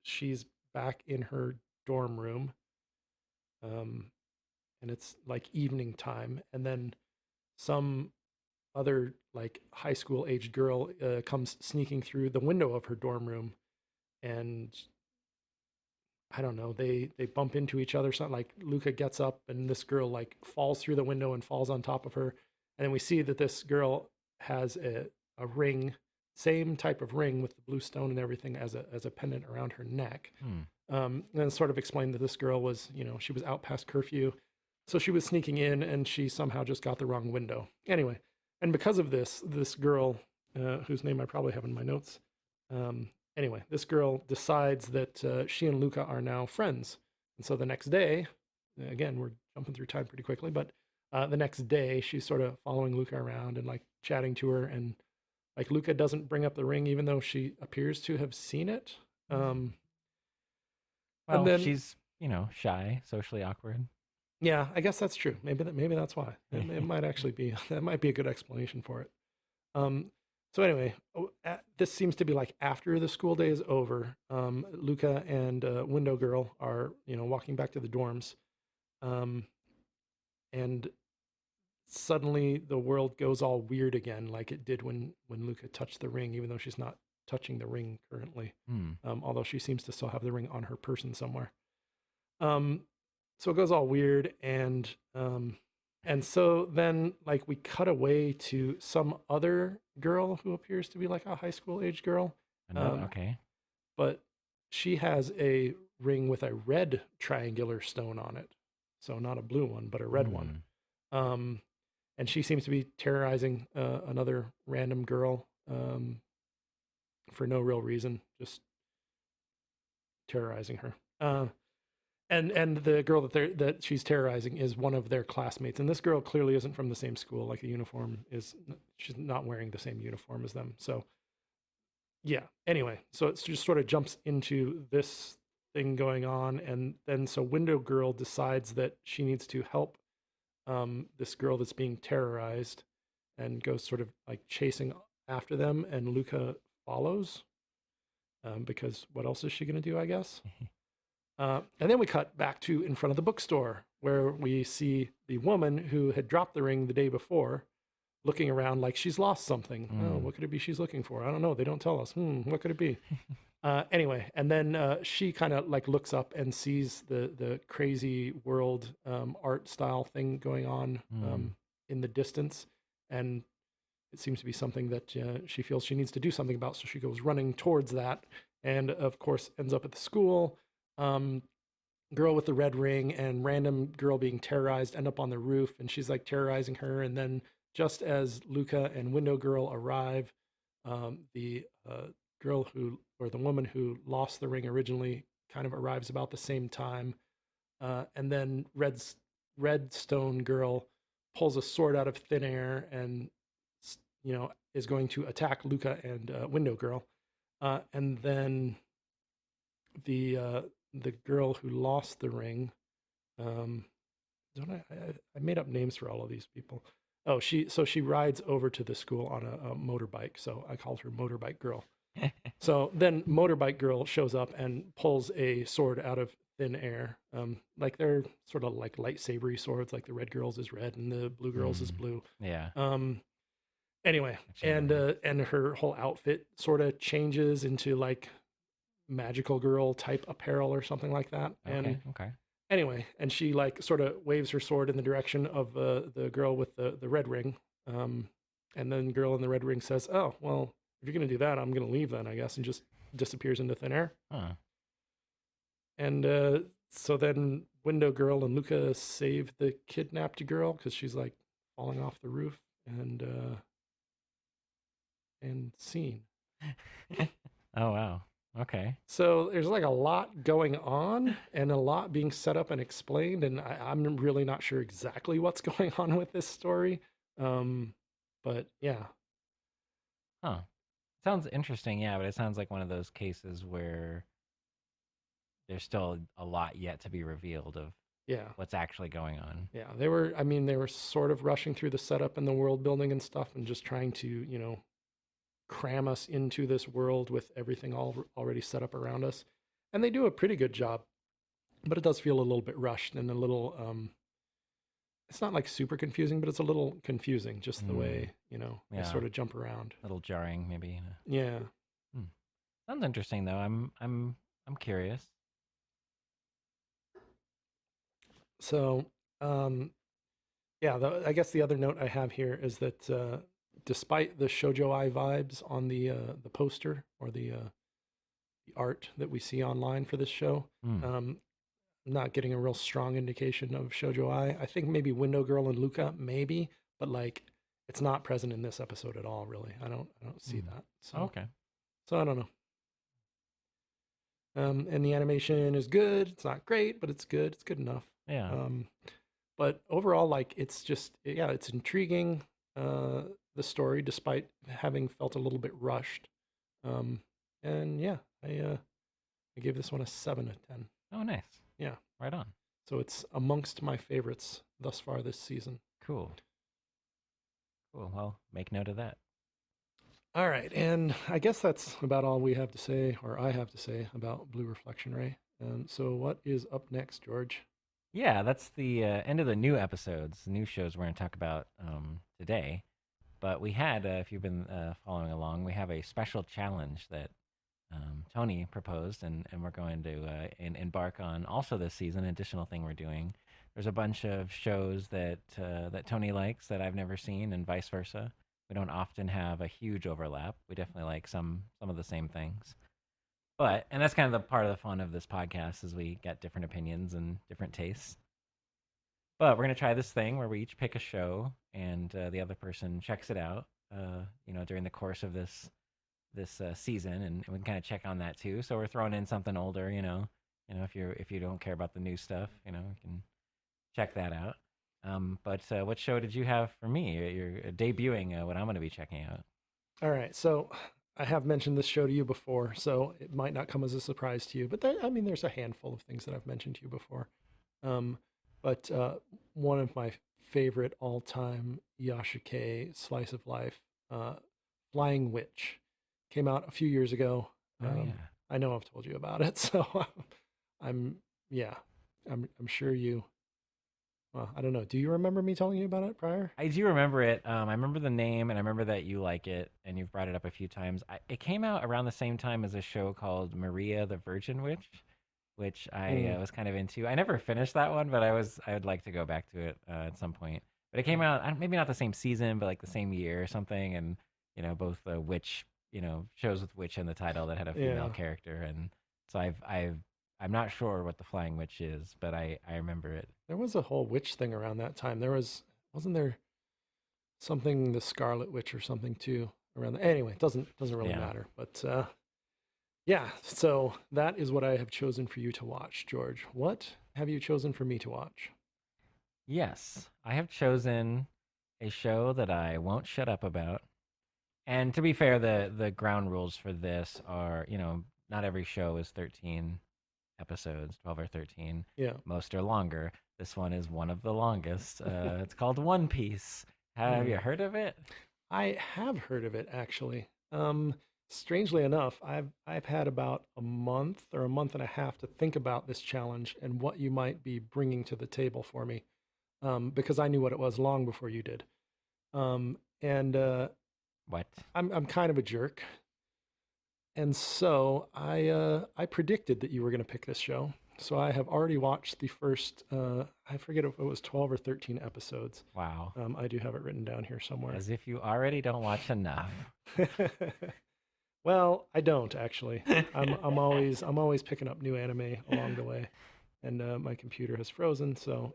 S2: she's back in her dorm room. Um, and it's like evening time, and then some other like high school aged girl comes sneaking through the window of her dorm room, and I don't know, they bump into each other. Something like Luca gets up, and this girl like falls through the window and falls on top of her, and then we see that this girl has a ring, same type of ring with the blue stone and everything, as a pendant around her neck.
S1: Hmm.
S2: And then sort of explained that this girl was, she was out past curfew. So she was sneaking in, and she somehow just got the wrong window. Anyway, and because of this, this girl, whose name I probably have in my notes, anyway, this girl decides that she and Luca are now friends. And so the next day, again, we're jumping through time pretty quickly, but the next day, she's sort of following Luca around and like chatting to her. And like Luca doesn't bring up the ring, even though she appears to have seen it. Um, and
S1: Well,
S2: then
S1: she's, shy, socially awkward.
S2: Yeah, I guess that's true. Maybe that's why. It might actually be that might be a good explanation for it. Um, so anyway, this seems to be like after the school day is over. Luca and Window Girl are walking back to the dorms, um, and suddenly the world goes all weird again, like it did when Luca touched the ring, even though she's not touching the ring currently.
S1: Hmm.
S2: Although she seems to still have the ring on her person somewhere. Um, so it goes all weird, and so then like we cut away to some other girl who appears to be like a high school age girl,
S1: Another.
S2: um,
S1: Okay.
S2: but she has a ring with a red triangular stone on it, so not a blue one but a red one.
S1: Hmm.
S2: um, and she seems to be terrorizing another random girl, for no real reason, just terrorizing her. And the girl that she's terrorizing is one of their classmates, and this girl clearly isn't from the same school. Like the uniform is, she's not wearing the same uniform as them. So yeah. Anyway, so it just sort of jumps into this thing going on, and then so Window Girl decides that she needs to help this girl that's being terrorized, and goes sort of like chasing after them, and Luca follows, because what else is she going to do? I guess. And then we cut back to in front of the bookstore, where we see the woman who had dropped the ring the day before looking around like she's lost something. Oh,
S1: Hmm.
S2: what could it be she's looking for? I don't know. They don't tell us. What could it be? Anyway, and then she kind of like looks up and sees the crazy world art style thing going on
S1: Hmm.
S2: in the distance, and it seems to be something that she feels she needs to do something about. So she goes running towards that, and of course ends up at the school. Um, Girl with the red ring and random girl being terrorized end up on the roof, and she's like terrorizing her. And then just as Luca and Window Girl arrive, the girl who, or the woman who lost the ring originally, kind of arrives about the same time, and then Redstone Girl pulls a sword out of thin air and is going to attack Luca and Window Girl, and then the uh, the girl who lost the ring. Um, don't I made up names for all of these people. Oh, she rides over to the school on a motorbike, so I called her Motorbike Girl. So then Motorbike Girl shows up and pulls a sword out of thin air. Like they're sort of like lightsabery swords, like the red girl's is red and the blue girl's is
S1: Mm,
S2: blue.
S1: yeah.
S2: Um, anyway,
S1: Chamberlain.
S2: and her whole outfit sort of changes into like magical girl type apparel or something like that. And
S1: Okay. Okay.
S2: anyway, and she like sort of waves her sword in the direction of the girl with the red ring. Um, and then the girl in the red ring says, "Oh, well, if you're gonna do that, I'm gonna leave then, I guess," and just disappears into thin air.
S1: Huh.
S2: And so then Window Girl and Luca save the kidnapped girl because she's like falling off the roof and scene.
S1: Oh wow. Okay.
S2: So there's like a lot going on and a lot being set up and explained, and I'm really not sure exactly what's going on with this story. Um, but yeah,
S1: Huh. Sounds interesting, yeah, but it sounds like one of those cases where there's still a lot yet to be revealed of
S2: yeah,
S1: what's actually going on.
S2: yeah. They were, I mean, they were sort of rushing through the setup and the world building and stuff, and just trying to, cram us into this world with everything already set up around us. And they do a pretty good job, but it does feel a little bit rushed and a little it's not like super confusing, but it's a little confusing just the
S1: Mm,
S2: way, they
S1: yeah,
S2: sort of jump around.
S1: a little jarring, maybe.
S2: Yeah.
S1: Hmm. Sounds interesting, though. I'm curious.
S2: So, um, yeah, I guess the other note I have here is that despite the shoujo ai vibes on the poster or the art that we see online for this show,
S1: Hmm.
S2: um, I'm not getting a real strong indication of shoujo ai. I think maybe Window Girl and Luca, maybe, but like it's not present in this episode at all. Really, I don't see
S1: Hmm.
S2: that. So
S1: Okay.
S2: so I don't know. And the animation is good. It's not great, but it's good. It's good enough.
S1: Yeah.
S2: Um, but overall, like it's just yeah, it's intriguing. The story, despite having felt a little bit rushed. Um, and yeah, I gave this one a 7 of 10.
S1: Oh, nice.
S2: Yeah,
S1: Right on.
S2: so it's amongst my favorites thus far this season.
S1: Cool. Cool. Well, make note of that.
S2: All right, and I guess that's about all we have to say, or I have to say about Blue Reflection Ray. So what is up next, George?
S1: Yeah, that's the end of the new episodes, the new shows we're going to talk about today. But we had, if you've been following along, we have a special challenge that Tony proposed, and we're going to embark on also this season. An additional thing we're doing. There's a bunch of shows that Tony likes that I've never seen, and vice versa. We don't often have a huge overlap. We definitely like some of the same things. But and that's kind of the part of the fun of this podcast is we get different opinions and different tastes. But we're gonna try this thing where we each pick a show and the other person checks it out. During the course of this season, and we can kind of check on that too. So we're throwing in something older. If you don't care about the new stuff, we can check that out. But what show did you have for me? You're debuting what I'm going to be checking out.
S2: All right, so I have mentioned this show to you before, so it might not come as a surprise to you. But I mean, there's a handful of things that I've mentioned to you before. Um, but one of my favorite all-time Yashike slice of life, uh, Flying Witch, came out a few years ago.
S1: Oh
S2: Um,
S1: yeah.
S2: I know I've told you about it, so I'm yeah, I'm sure you. Well, I don't know. Do you remember me telling you about it prior?
S1: I do remember it. I remember the name, and I remember that you like it, and you've brought it up a few times. It came out around the same time as a show called Maria the Virgin Witch, which I
S2: Mm,
S1: was kind of into. I never finished that one, but I would like to go back to it at some point. But it came out maybe not the same season, but like the same year or something, and both witch, shows with witch in the title that had a female
S2: yeah.
S1: character, and so I'm not sure what the Flying Witch is, but I remember it.
S2: There was a whole witch thing around that time. Wasn't there something the Scarlet Witch or something too around the, anyway, it doesn't really
S1: Yeah.
S2: matter. But Yeah, so that is what I have chosen for you to watch, George. What have you chosen for me to watch?
S1: Yes, I have chosen a show that I won't shut up about. And to be fair, the ground rules for this are, not every show is 13 episodes, 12 or 13.
S2: Yeah.
S1: Most are longer. This one is one of the longest. It's called One Piece. Have you
S2: Hmm.
S1: heard of it?
S2: I have heard of it actually. Strangely enough, I've had about a month or a month and a half to think about this challenge and what you might be bringing to the table for me, because I knew what it was long before you did. And
S1: What?
S2: I'm kind of a jerk, and so I predicted that you were going to pick this show. So I have already watched the first, I forget if it was 12 or 13 episodes.
S1: Wow.
S2: I do have it written down here somewhere.
S1: As if you already don't watch enough.
S2: Well, I don't actually. I'm always picking up new anime along the way, and my computer has frozen, so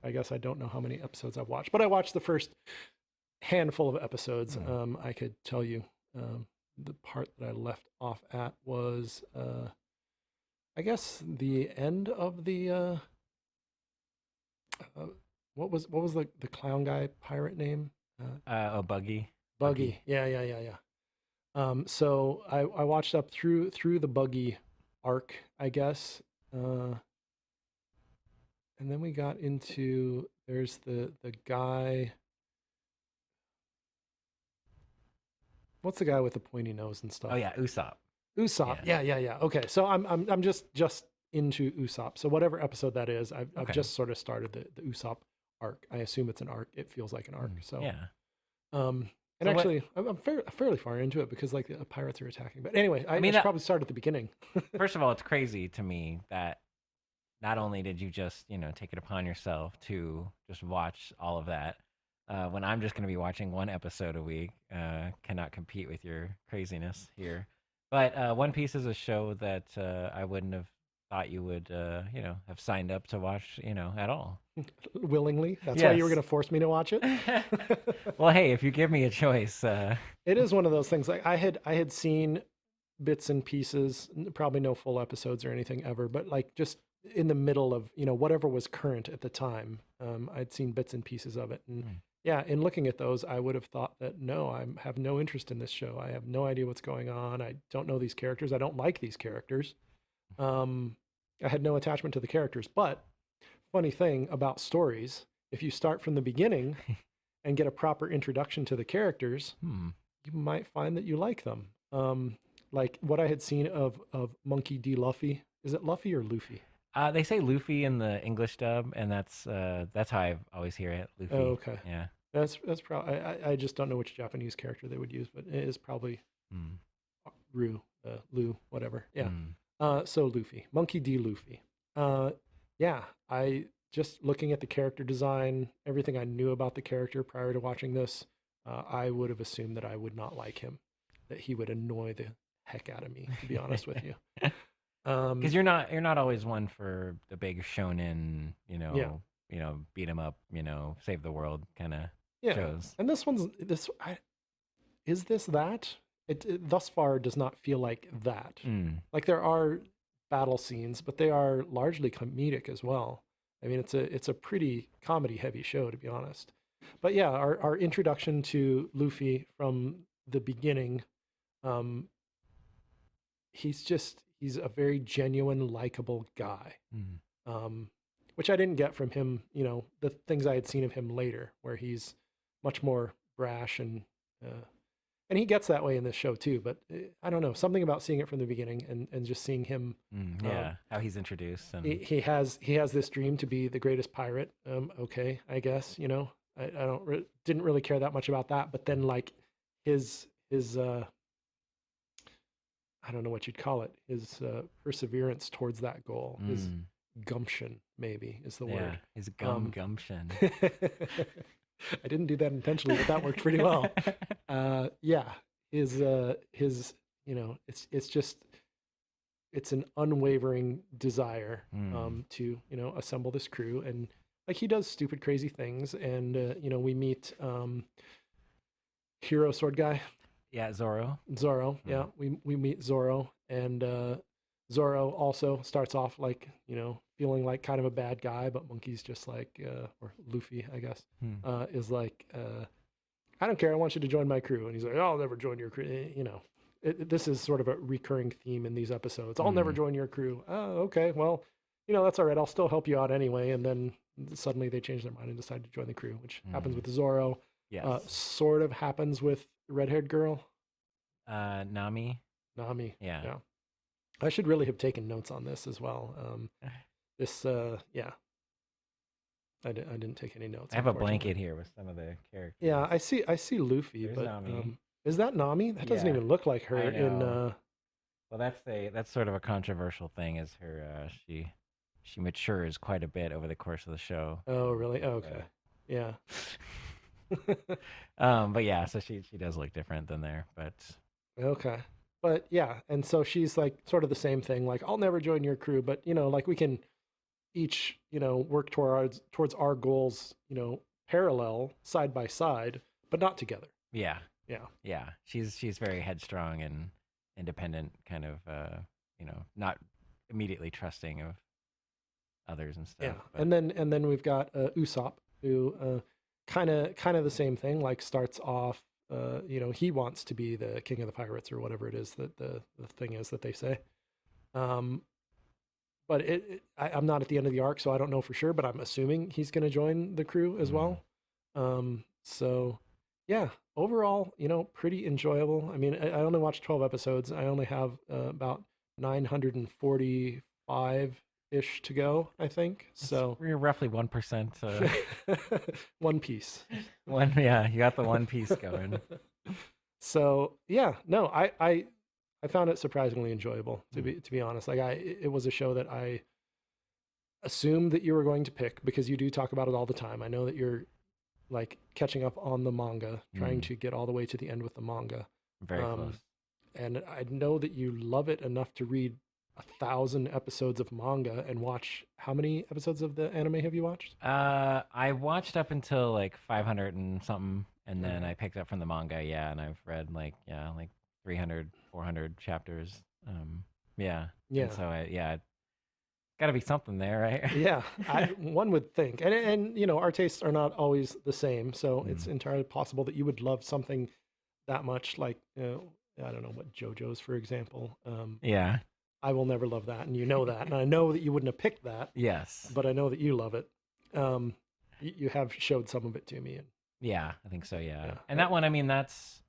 S2: I guess I don't know how many episodes I've watched, but I watched the first handful of episodes.
S1: Hmm.
S2: I could tell you the part that I left off at was, I guess, the end of the uh, what was the clown guy pirate name?
S1: Oh, Buggy. Buggy.
S2: Buggy. Yeah, yeah, yeah, yeah. So I watched up through the Buggy arc, I guess, and then we got into there's the guy. What's the guy with the pointy nose and
S1: Oh
S2: stuff?
S1: yeah, Usopp.
S2: Usopp.
S1: Yeah.
S2: Yeah, yeah, yeah. Okay, so I'm just into Usopp. So whatever episode that is, I've
S1: Okay.
S2: just sort of started the Usopp arc. I assume it's an arc. It feels like an arc. So
S1: Yeah.
S2: um, and
S1: So what?
S2: actually, I'm fairly far into it because like the pirates are attacking. But anyway,
S1: I
S2: I
S1: mean,
S2: should probably start at the beginning.
S1: first of all, it's crazy to me that not only did you just, take it upon yourself to just watch all of that, when I'm just going to be watching one episode a week, cannot compete with your craziness here. But One Piece is a show that I wouldn't have thought you would, have signed up to watch, at all.
S2: Willingly. That's why you were
S1: Yes.
S2: going to force me to watch it.
S1: Well, hey, if you give me a choice,
S2: It is one of those things. Like I had seen bits and pieces, probably no full episodes or anything ever, but like just in the middle of whatever was current at the time. I'd seen bits and pieces of it, and
S1: hmm,
S2: yeah, in looking at those, I would have thought that no, I have no interest in this show. I have no idea what's going on. I don't know these characters. I don't like these characters. Um, I had no attachment to the characters. But funny thing about stories, if you start from the beginning and get a proper introduction to the characters,
S1: hmm.
S2: you might find that you like them. Like what I had seen of Monkey D. Luffy. Is it Luffy or Luffy?
S1: They say Luffy in the English dub, and that's how I always hear it.
S2: Oh,
S1: Luffy.
S2: okay.
S1: Yeah.
S2: That's probably. I just don't know which Japanese character they would use, but it is probably
S1: Hmm.
S2: Ru, Lu, whatever. Yeah.
S1: Hmm.
S2: So Luffy, Monkey D. Luffy. Uh, yeah. I just looking at the character design, everything I knew about the character prior to watching this, I would have assumed that I would not like him, that he would annoy the heck out of me. To be honest with you.
S1: Because
S2: Um,
S1: you're not always one for the big shonen,
S2: yeah.
S1: beat 'em up, save the world kind of
S2: Yeah.
S1: shows.
S2: And this one's this. Is this that? It thus far does not feel like that.
S1: Mm.
S2: Like there are battle scenes, but they are largely comedic as well. I mean, it's a pretty comedy heavy show to be honest. But yeah, our introduction to Luffy from the beginning, um, he's a very genuine, likable guy.
S1: Mm.
S2: Um, which I didn't get from him, the things I had seen of him later, where he's much more brash and he gets that way in this show too. But I don't know, something about seeing it from the beginning and just seeing him.
S1: Mm.
S2: Um,
S1: Yeah, how he's introduced
S2: he,
S1: and
S2: he has he has this dream to be the greatest pirate. Okay, I guess I didn't really care that much about that. But then like his I don't know what you'd call it, his perseverance towards that goal, his
S1: mm.
S2: gumption maybe is the
S1: Yeah,
S2: word.
S1: his
S2: Um,
S1: gumption.
S2: I didn't do that intentionally, but that worked pretty well. Yeah, his it's just it's an unwavering desire
S1: Mm.
S2: to assemble this crew, and like he does stupid crazy things, and we meet Hero Sword Guy.
S1: Yeah, Zoro.
S2: Zoro. Yeah,
S1: Mm.
S2: we meet Zoro, and Zoro also starts off like feeling like kind of a bad guy, but Monkey's just like or Luffy, I guess,
S1: Hmm.
S2: is like I don't care. I want you to join my crew, and he's like, I'll never join your crew. This is sort of a recurring theme in these episodes. I'll never
S1: Mm.
S2: join your crew. Oh, okay. Well, that's all right. I'll still help you out anyway. And then suddenly they change their mind and decide to join the crew, which happens
S1: Mm.
S2: with Zoro.
S1: Yes.
S2: Sort of happens with red-haired girl
S1: Nami.
S2: Nami.
S1: Yeah.
S2: Yeah, I should really have taken notes on this as well. Yeah, I didn't take any notes,
S1: I have a
S2: unfortunately.
S1: blanket here with some of the
S2: Yeah,
S1: characters.
S2: I see Luffy,
S1: There's
S2: but
S1: Nami.
S2: is that Nami? That doesn't
S1: Yeah,
S2: even look like
S1: I
S2: her in.
S1: know. Well, that's sort of a controversial thing. Is her she matures quite a bit over the course of the show.
S2: Oh, really? Oh, okay. Yeah.
S1: But yeah, so she does look different than there, but
S2: Okay. But yeah, and so she's like sort of the same thing. Like, I'll never join your crew, but like we can each work towards our goals. Parallel, side by side, but not together.
S1: yeah,
S2: Yeah.
S1: yeah, she's very headstrong and independent, kind of not immediately trusting of others and
S2: Yeah.
S1: stuff. But
S2: And then we've got Usopp, who kind of the same thing. Like, starts off. He wants to be the king of the pirates or whatever it is that the thing is that they say. Um, but I'm not at the end of the arc, so I don't know for sure. But I'm assuming he's going to join the crew as
S1: mm,
S2: well. So yeah, overall, pretty enjoyable. I mean, I only watched 12 episodes. I only have about 945 ish to go, I think. So
S1: we're roughly 1%.
S2: One Piece.
S1: One, yeah, you got the One Piece going.
S2: So yeah, no, I found it surprisingly enjoyable to
S1: Mm.
S2: be honest. Like, it was a show that I assumed that you were going to pick because you do talk about it all the time. I know that you're like catching up on the manga, trying
S1: Mm.
S2: to get all the way to the end with the manga.
S1: Very
S2: Um,
S1: close.
S2: and I know that you love it enough to read 1,000 episodes of manga and watch. How many episodes of the anime have you watched?
S1: I watched up until like 500 and something, and
S2: All
S1: then
S2: right.
S1: I picked up from the manga. Yeah, and I've read like 300, 400 chapters. Yeah, and
S2: Yeah.
S1: so yeah, got to be something there, right?
S2: Yeah, one would think, and our tastes are not always the same, so it's
S1: Mm.
S2: entirely possible that you would love something that much, like I don't know what JoJo's, for example.
S1: Yeah.
S2: I will never love that, and you know that, and I know that you wouldn't have picked that,
S1: Yes.
S2: but I know that you love it. You have showed some of it to me, and
S1: Yeah, I think so. Yeah,
S2: yeah,
S1: and that one, I mean, that's.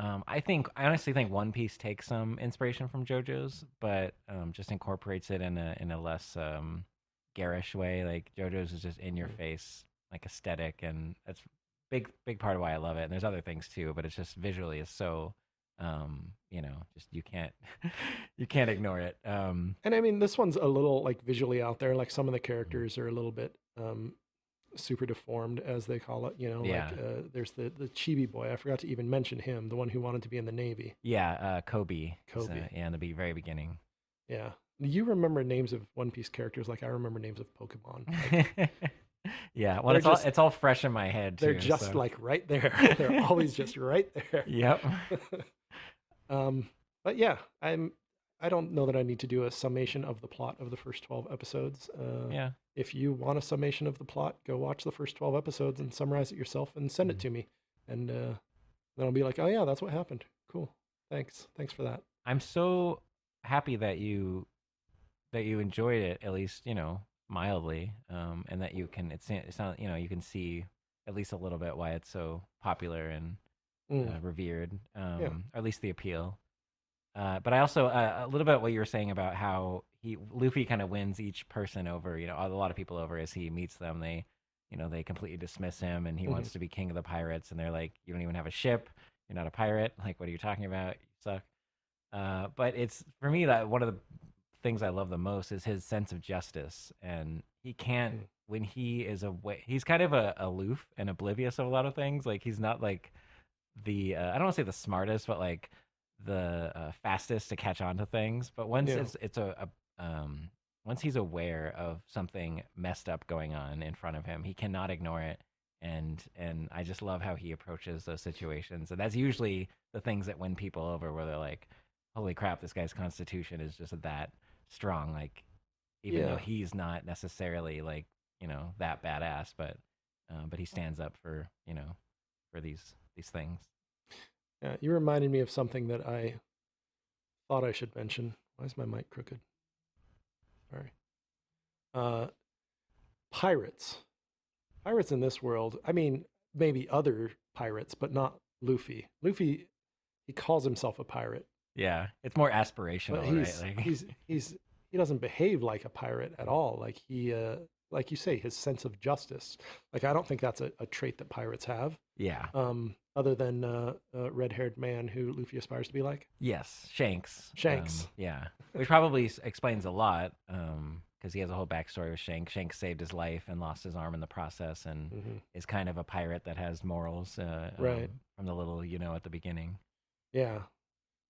S1: I honestly think One Piece takes some inspiration from JoJo's, but just incorporates it in a less garish way. Like JoJo's is just in your
S2: mm,
S1: face, like aesthetic, and that's big part of why I love it. And there's other things too, but it's just visually is so, just you can't you can't ignore it.
S2: and I mean, this one's a little like visually out there. Like, some of the characters are a little bit super deformed, as they call it. Like
S1: Yeah,
S2: there's the chibi boy. I forgot to even mention him, the one who wanted to be in the Navy,
S1: yeah. Kobe is
S2: Kobe.
S1: yeah in the very beginning.
S2: Yeah, you remember names of One Piece characters like I remember names of Pokemon. Like,
S1: Yeah, well,
S2: they're just
S1: it's all fresh in my head
S2: they're
S1: too.
S2: just
S1: So,
S2: like right there. They're always just right there.
S1: yep.
S2: um, but yeah, I don't know that I need to do a summation of the plot of the first 12 episodes.
S1: Yeah.
S2: If you want a summation of the plot, go watch the first 12 episodes and summarize it yourself and send it
S1: Mm.
S2: to me. And then I'll be like, oh, yeah, that's what happened. Cool. Thanks. Thanks for that.
S1: I'm so happy that you enjoyed it, at least mildly, and that you can it's not you can see at least a little bit why it's so popular and
S2: Mm,
S1: revered,
S2: yeah.
S1: or at least the appeal. But I also a little bit what you were saying about how he Luffy kind of wins each person over, a lot of people over as he meets them. They completely dismiss him, and he
S2: Hmm.
S1: wants to be king of the pirates, and they're like, "You don't even have a ship. You're not a pirate. Like, what are you talking about? You suck." But it's for me that one of the things I love the most is his sense of justice, and he can't
S2: Mm,
S1: when he is away. He's kind of aloof and oblivious of a lot of things. Like he's not like the I don't want to say the smartest, but like the fastest to catch on to things. But once
S2: yeah.
S1: it's once he's aware of something messed up going on in front of him, he cannot ignore it, and I just love how he approaches those situations. And that's usually the things that win people over, where they're like, "Holy crap, this guy's constitution is just that strong." Like, even though
S2: Yeah.
S1: he's not necessarily like that badass, but he stands up for for these things.
S2: Yeah. You reminded me of something that I thought I should mention. Why is my mic crooked? Sorry. Uh, pirates. Pirates in this world. I mean, maybe other pirates, but not Luffy. Luffy, he calls himself a pirate,
S1: Yeah, it's more
S2: but
S1: aspirational, right?
S2: he's
S1: Like,
S2: he's he's he doesn't behave like a pirate at all. Like he, like you say, his sense of justice. Like I don't think that's a trait that pirates have.
S1: yeah,
S2: Other than a red-haired man who Luffy aspires to be like.
S1: yes, Shanks.
S2: Shanks.
S1: Yeah, which probably explains a lot, because he has a whole backstory with Shanks. Shanks saved his life and lost his arm in the process, and
S2: Hmm.
S1: is kind of a pirate that has morals,
S2: Right.
S1: from the little at the beginning.
S2: Yeah.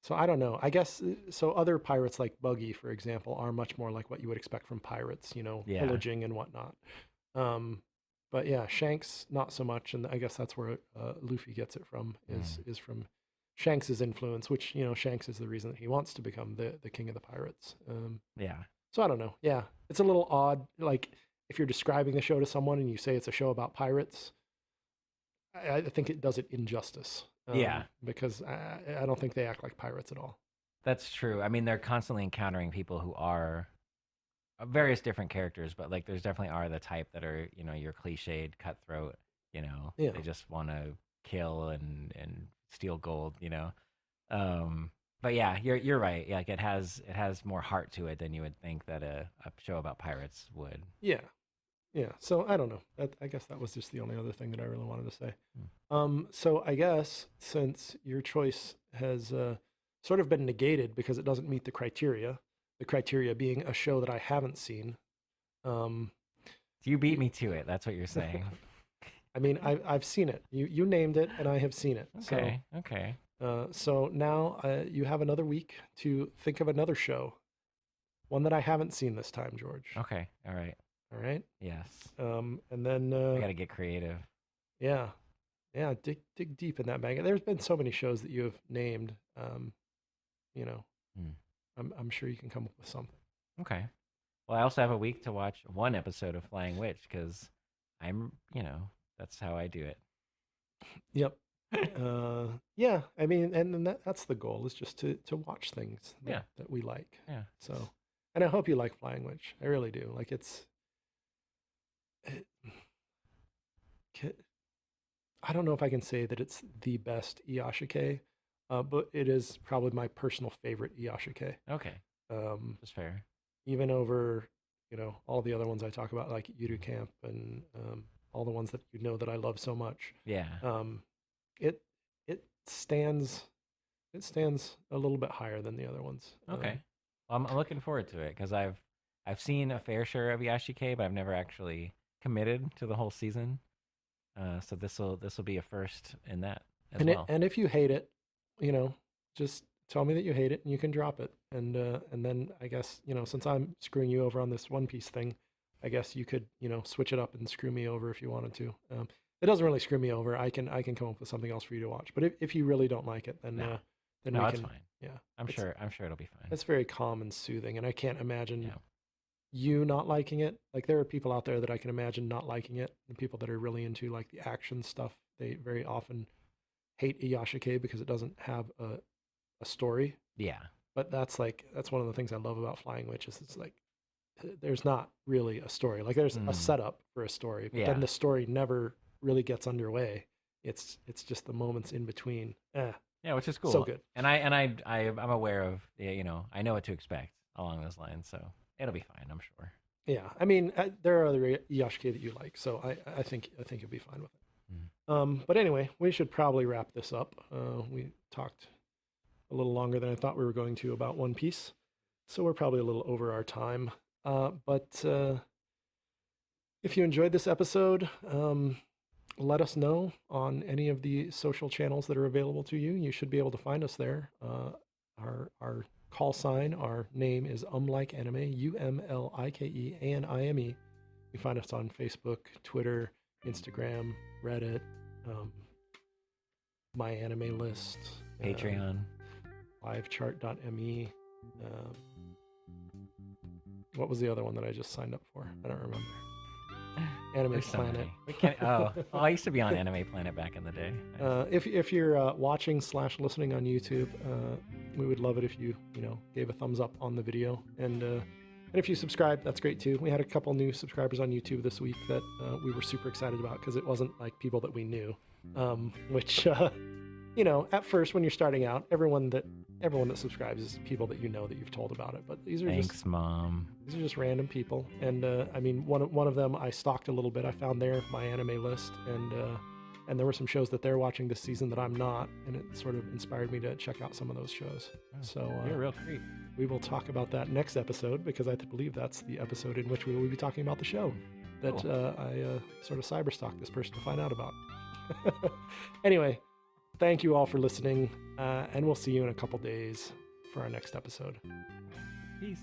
S2: So I don't know. I guess so. Other pirates like Buggy, for example, are much more like what you would expect from pirates.
S1: Yeah.
S2: Pillaging and whatnot. Um, but yeah, Shanks not so much, and I guess that's where Luffy gets it from. Is
S1: Mm.
S2: is from Shanks's influence, which Shanks is the reason that he wants to become the king of the pirates.
S1: Yeah.
S2: So I don't know. Yeah, it's a little odd. Like if you're describing the show to someone and you say it's a show about pirates, I think it does it injustice.
S1: Yeah.
S2: Because I don't think they act like pirates at all.
S1: That's true. I mean, they're constantly encountering people who are various different characters, but like there's definitely are the type that are, your cliched cutthroat,
S2: Yeah.
S1: they just want to kill and steal gold. Um but yeah, you're right. Yeah, like it has more heart to it than you would think that a show about pirates would.
S2: Yeah. Yeah. So I don't know. I guess that was just the only other thing that I really wanted to say.
S1: Hmm.
S2: So I guess since your choice has sort of been negated because it doesn't meet the criteria being a show that I haven't seen. Um,
S1: You beat
S2: you,
S1: me to it. That's what you're saying.
S2: I mean, I've seen it. You named it, and I have seen it. So
S1: Okay. Okay.
S2: so now you have another week to think of another show, one that I haven't seen this time, George.
S1: Okay. All right.
S2: All right.
S1: Yes.
S2: And then
S1: I got to get creative.
S2: yeah, yeah, dig deep in that bag. There's been so many shows that you have named. You know,
S1: Hmm.
S2: I'm sure you can come up with something.
S1: Okay. Well, I also have a week to watch one episode of Flying Witch because that's how I do it.
S2: Yep. Yeah. I mean, and that's the goal is just to watch things
S1: Yeah.
S2: that we like.
S1: Yeah.
S2: So, and I hope you like Flying Witch. I really do. Like it, I don't know if I can say that it's the best Iyashike, but it is probably my personal favorite Iyashike.
S1: Okay.
S2: Um,
S1: That's fair.
S2: Even over, all the other ones I talk about, like Yuru Camp and all the ones that that I love so much.
S1: Yeah.
S2: It it stands a little bit higher than the other ones.
S1: Okay. Well, I'm looking forward to it because I've seen a fair share of Yashike, but I've never actually committed to the whole season. So this will be a first in that as well.
S2: And if you hate it, just tell me that you hate it, and you can drop it. And then I guess since I'm screwing you over on this One Piece thing, I guess you could switch it up and screw me over if you wanted to. It doesn't really screw me over. I can come up with something else for you to watch. But if you really don't like it, then
S1: No.
S2: then
S1: No,
S2: we
S1: that's
S2: can.
S1: fine.
S2: Yeah,
S1: I'm sure it'll be fine.
S2: it's very calm and soothing, and I can't imagine
S1: Yeah.
S2: you not liking it. Like there are people out there that I can imagine not liking it, and people that are really into like the action stuff. They very often hate Iyashike because it doesn't have a story.
S1: Yeah.
S2: But that's one of the things I love about Flying Witch is it's like there's not really a story. Like there's a setup for a story, but
S1: Yeah.
S2: then the story never really gets underway. It's just the moments in between.
S1: Yeah, which is cool.
S2: So good.
S1: And I'm aware of I know what to expect along those lines, so it'll be fine, I'm sure.
S2: Yeah, I mean, there are other Iyashike that you like, so I think you'll be fine with it. But anyway, we should probably wrap this up. We talked a little longer than I thought we were going to about One Piece, so we're probably a little over our time. But if you enjoyed this episode, let us know on any of the social channels that are available to you. You should be able to find us there. Our call sign, our name is Like Anime, UMLIKEANIME. You find us on Facebook, Twitter, Instagram, Reddit, my anime list,
S1: Patreon,
S2: livechart.me. What was the other one that I just signed up for? I don't remember. Anime
S1: There's so
S2: Planet.
S1: many. We can't. Oh, I used to be on Anime Planet back in the day.
S2: If you're watching / listening on YouTube, we would love it if you gave a thumbs up on the video, and if you subscribe, that's great too. We had a couple new subscribers on YouTube this week that we were super excited about because it wasn't like people that we knew, which at first when you're starting out, everyone that subscribes is people that that you've told about it. But these are
S1: Thanks, Mom.
S2: These are just random people, and I mean one of them I stalked a little bit. I found my anime list, and there were some shows that they're watching this season that I'm not, and it sort of inspired me to check out some of those shows. So
S1: you're a real treat.
S2: We will talk about that next episode because I believe that's the episode in which we will be talking about the show that I sort of cyberstalked this person to find out about. Anyway, thank you all for listening, and we'll see you in a couple days for our next episode.
S1: Peace.